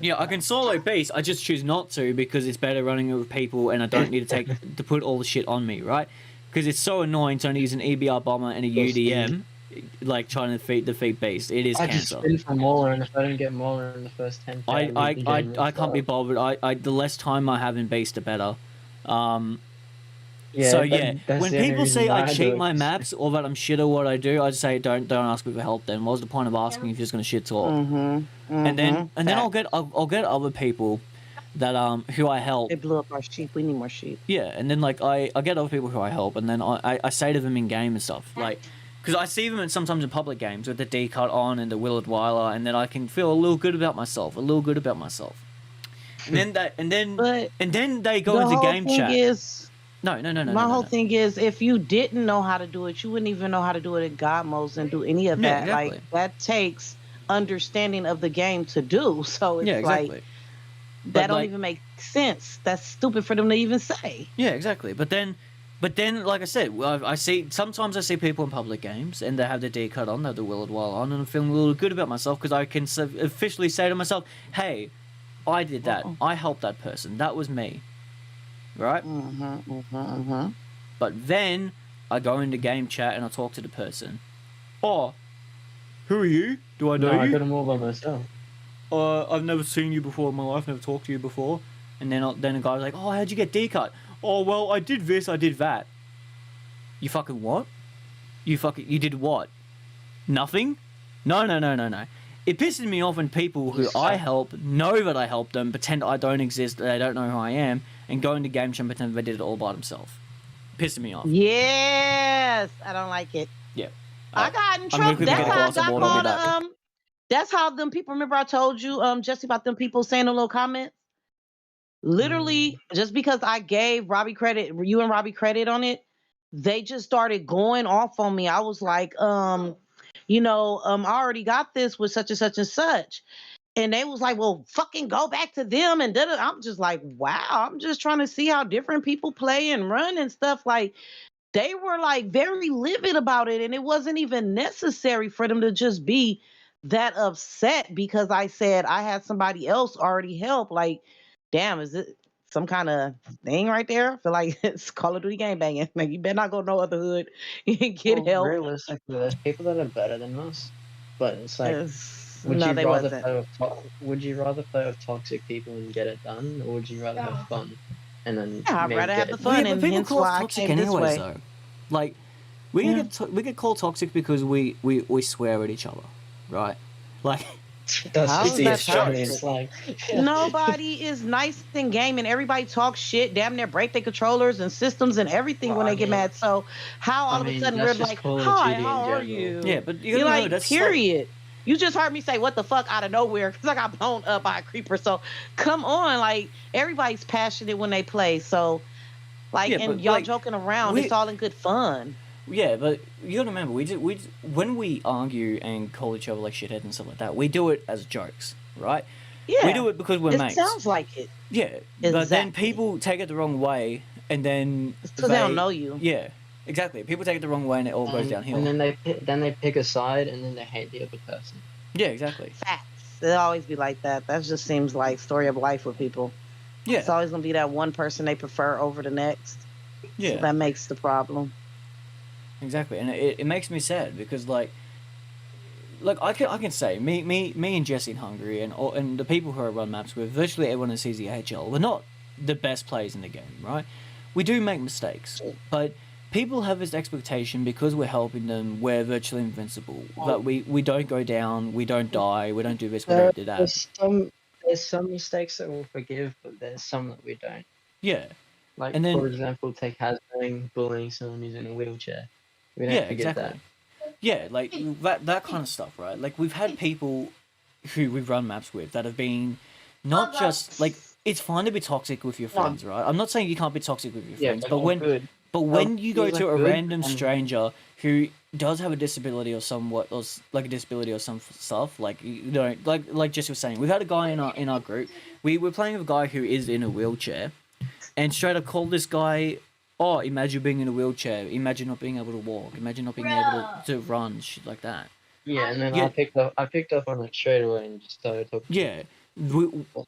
Yeah, I can solo Beast. I just choose not to because it's better running it with people, and I don't need to put all the shit on me, right? Because it's so annoying trying to use an EBR bomber and a UDM, like trying to defeat Beast. It is cancer. I just spin for Mauler, and if I don't get Mauler in the first 10, I can't be bothered. The less time I have in Beast, the better. Yeah, so when people say I cheat my maps or that I'm shit at what I do, I just say don't ask me for help. Then what's the point of asking if you're just gonna shit talk? And then I'll get other people that who I help. They blew up our sheep. We need more sheep. Yeah, and then like I get other people who I help, and then I say to them in game and stuff like. Because I see them sometimes in public games with the D-cut on and the Willard Weiler, and then I can feel a little good about myself. And then they go into game chat. No. My whole thing is, if you didn't know how to do it, you wouldn't even know how to do it in God modes and do any of that. Exactly. Like that takes understanding of the game to do. So it's like That don't like, even make sense. That's stupid for them to even say. yeah, exactly. But then, like I said, sometimes I see people in public games and they have the D cut on, they have the willed while on, and I'm feeling a little good about myself because I can officially say to myself, hey, I did that. I helped that person. That was me. Right? But then I go into game chat and I talk to the person. Oh, who are you? Do I know you? I got them all by myself. I've never seen you before in my life, never talked to you before. And then a guy's like, oh, how'd you get D-cut? Oh, well, I did this, I did that. You fucking what? You did what? Nothing? No. It pisses me off when people who I help know that I helped them, pretend I don't exist, they don't know who I am, and go into game chat and pretend they did it all by themselves. Pissing me off. Yes, I don't like it. Yeah. I got in trouble. That's how them people, remember I told you, Jesse, about them people saying a little comments? Literally, just because I gave you and Robbie credit on it, they just started going off on me. I was like, I already got this with such and such and such. And they was like, well, fucking go back to them. And I'm just like, wow, I'm just trying to see how different people play and run and stuff. Like, they were like very livid about it. And it wasn't even necessary for them to just be that upset because I said I had somebody else already help. Like, damn, is it some kind of thing right there? I feel like it's Call of Duty game banging. Like, you better not go no other hood and get help. Realistically, there's people that are better than us, but it's like, would you rather play with toxic people and get it done, or would you rather have fun and then? Yeah, I'd rather have the fun, and hence why I came this way. Though. Like, we get called toxic because we swear at each other, right? Like. It's like nobody is nice in gaming. Everybody talks shit, damn near break their controllers and systems and everything when they get mad. So how all of a sudden we're like, hi, how are you? Yeah, but you're like, period. You just heard me say what the fuck out of nowhere because I got blown up by a creeper. So come on, like, everybody's passionate when they play. So like, and y'all joking around, it's all in good fun. Yeah, but you gotta remember, when we argue and call each other like shitheads and stuff like that, we do it as jokes, right? Yeah. We do it because we're mates. It sounds like it. Yeah, exactly. But then people take it the wrong way, and then because they don't know you. Yeah, exactly. People take it the wrong way, and it all goes downhill. And then they pick a side, and then they hate the other person. Yeah, exactly. Facts. It always be like that. That just seems like story of life with people. Yeah. It's always gonna be that one person they prefer over the next. Yeah. So that makes the problem. Exactly, and it makes me sad because like I can say me and Jesse in Hungary and the people who I run maps with, virtually everyone in CZHL, we're not the best players in the game, right? We do make mistakes, but people have this expectation because we're helping them, we're virtually invincible. That we don't go down, we don't die, we don't do this, we don't do that. There's some mistakes that we'll forgive, but there's some that we don't. Yeah. Like, and then, for example, take hazarding, bullying someone who's in a wheelchair. We don't forget that. Yeah, like that kind of stuff, right? Like, we've had people who we've run maps with that have been not just like, it's fine to be toxic with your friends, right? I'm not saying you can't be toxic with your friends, but when you go to a random stranger who does have a disability or somewhat, or like a disability or some stuff, like, you know, like Jesse was saying, we've had a guy in our group. We were playing with a guy who is in a wheelchair, and straight up called this guy, oh, imagine being in a wheelchair, imagine not being able to walk, imagine not being able to run, shit like that. Yeah, and then I picked up on it straight away and just started talking. Yeah,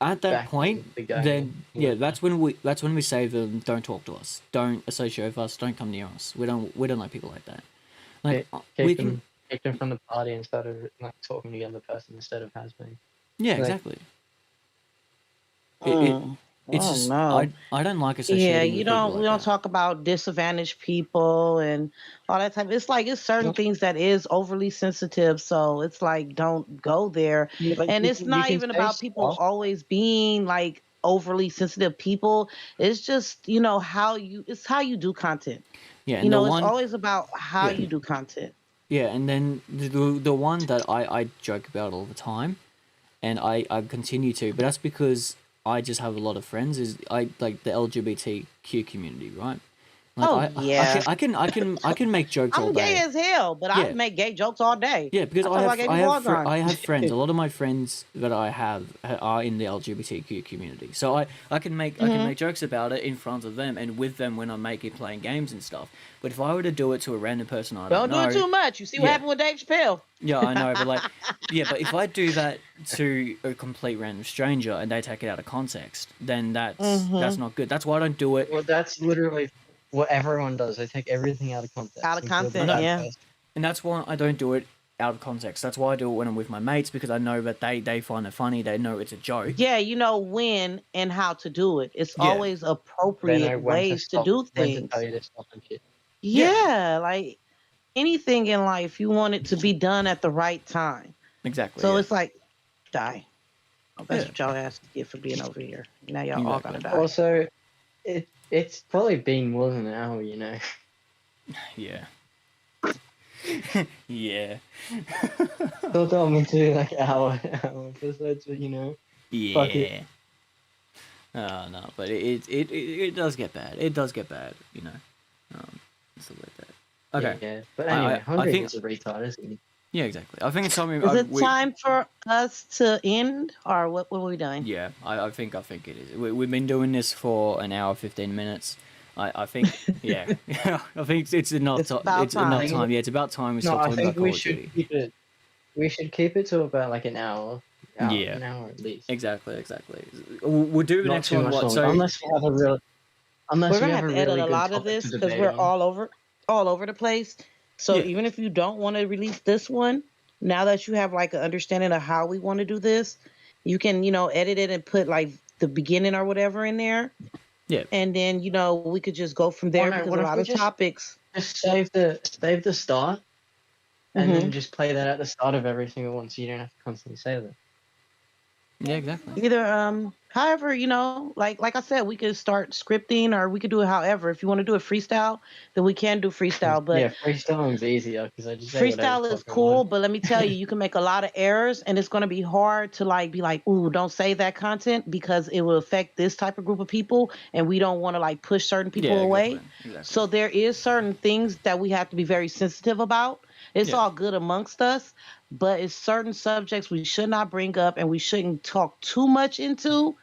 at that point, then that's when we say to them, don't talk to us, don't associate with us, don't come near us. We don't like people like that. Like, kicked them from the party and started like talking to the other person instead of has been. Yeah, exactly. It's just, I don't like associating with we people don't talk about disadvantaged people and all that type. It's like, it's certain things that is overly sensitive, so it's like, don't go there. And it's not even about people always being like overly sensitive people. It's just, how you do content. Yeah, it's always about how you do content. Yeah, and then the one that I joke about all the time, and I continue to, but that's because I just have a lot of friends, is I like the LGBTQ community, right? Like, Oh, yeah. I can make jokes all I'm gay day. as hell, but I Yeah. make gay jokes all day. Yeah, because I talk about gay people all the time. I have friends. A lot of my friends that I have are in the LGBTQ community, so I can make jokes about it in front of them and with them when I'm playing games and stuff. But if I were to do it to a random person I don't know, do it too much. You see what happened with Dave Chappelle? Yeah, I know, but but if I do that to a complete random stranger and they take it out of context, then that's not good. That's why I don't do it. Well, that's literally what everyone does. They take everything out of context. Out of including context, that yeah. person. And that's why I don't do it out of context. That's why I do it when I'm with my mates, because I know that they find it funny. They know it's a joke. Yeah, you know when and how to do it. It's Yeah. always They know appropriate when ways to stop, do when to things. tell you to stop and shit. Yeah, like anything in life, you want it to be done at the right time. Exactly. So yeah. it's like, die. Oh, that's what y'all asked to get for being over here. Now y'all all Exactly. gotta die. Also, it's probably been more than an hour, you know. Yeah. Yeah. Thought I'm into like hour episodes, but you know. Fuck Yeah. it. No, but it does get bad. It does get bad, you know. Stuff like that. Okay. Yeah. But anyway, I Hungry think- is a retard, isn't he? Yeah, exactly. I think it's something. Is it time for us to end, or what were we doing? Yeah, I think it is. We've been doing this for an hour 15 minutes. I think yeah. I think it's enough. It's about It's enough time. time. Yeah, it's about time we No, stop I talking think about Call we of should Duty. keep it. We should keep it to about like an hour. Yeah. An hour at least. Exactly. We'll do the Not next too one. much What? longer, So unless we have a real. Unless We're we gonna have have a to edit really a good lot of topic this to because debate we're on. all over the place. So Yeah. even if you don't want to release this one, now that you have like an understanding of how we want to do this, you can edit it and put like the beginning or whatever in there. Yeah. And then we could just go from there Well, no, because what a if lot we of just- topics. Just save the start, and Mhm. then just play that at the start of every single one, so you don't have to constantly save it. yeah, exactly. Either however, like I said, we could start scripting or we could do it however. If you want to do it freestyle, then we can do freestyle. But yeah, freestyling's easier because I just say whatever freestyle the is fuck I cool, want. but let me tell you, you can make a lot of errors and it's going to be hard to be like, ooh, don't say that content because it will affect this type of group of people and we don't want to like push certain people Yeah, away. Exactly. So there is certain things that we have to be very sensitive about. It's Yeah. all good amongst us, but it's certain subjects we should not bring up and we shouldn't talk too much into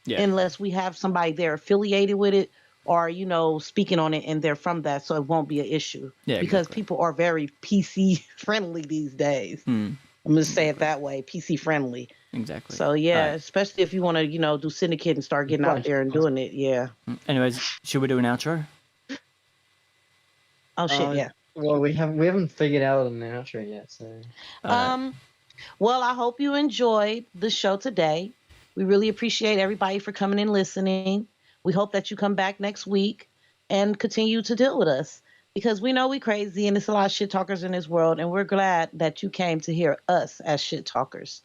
Yeah. unless we have somebody there affiliated with it or speaking on it and they're from that, so it won't be an issue. Yeah, Because exactly. people are very PC friendly these days. Hmm. I'm gonna say it that way, PC friendly. Exactly. So yeah, Alright. especially if you want to do syndicate and start getting out there and doing it. Yeah. Anyways, should we do an outro? Oh shit. Yeah. Well, we haven't figured out an outro yet, so. Well, I hope you enjoyed the show today. We really appreciate everybody for coming and listening. We hope that you come back next week and continue to deal with us because we know we crazy and there's a lot of shit talkers in this world, and we're glad that you came to hear us as shit talkers.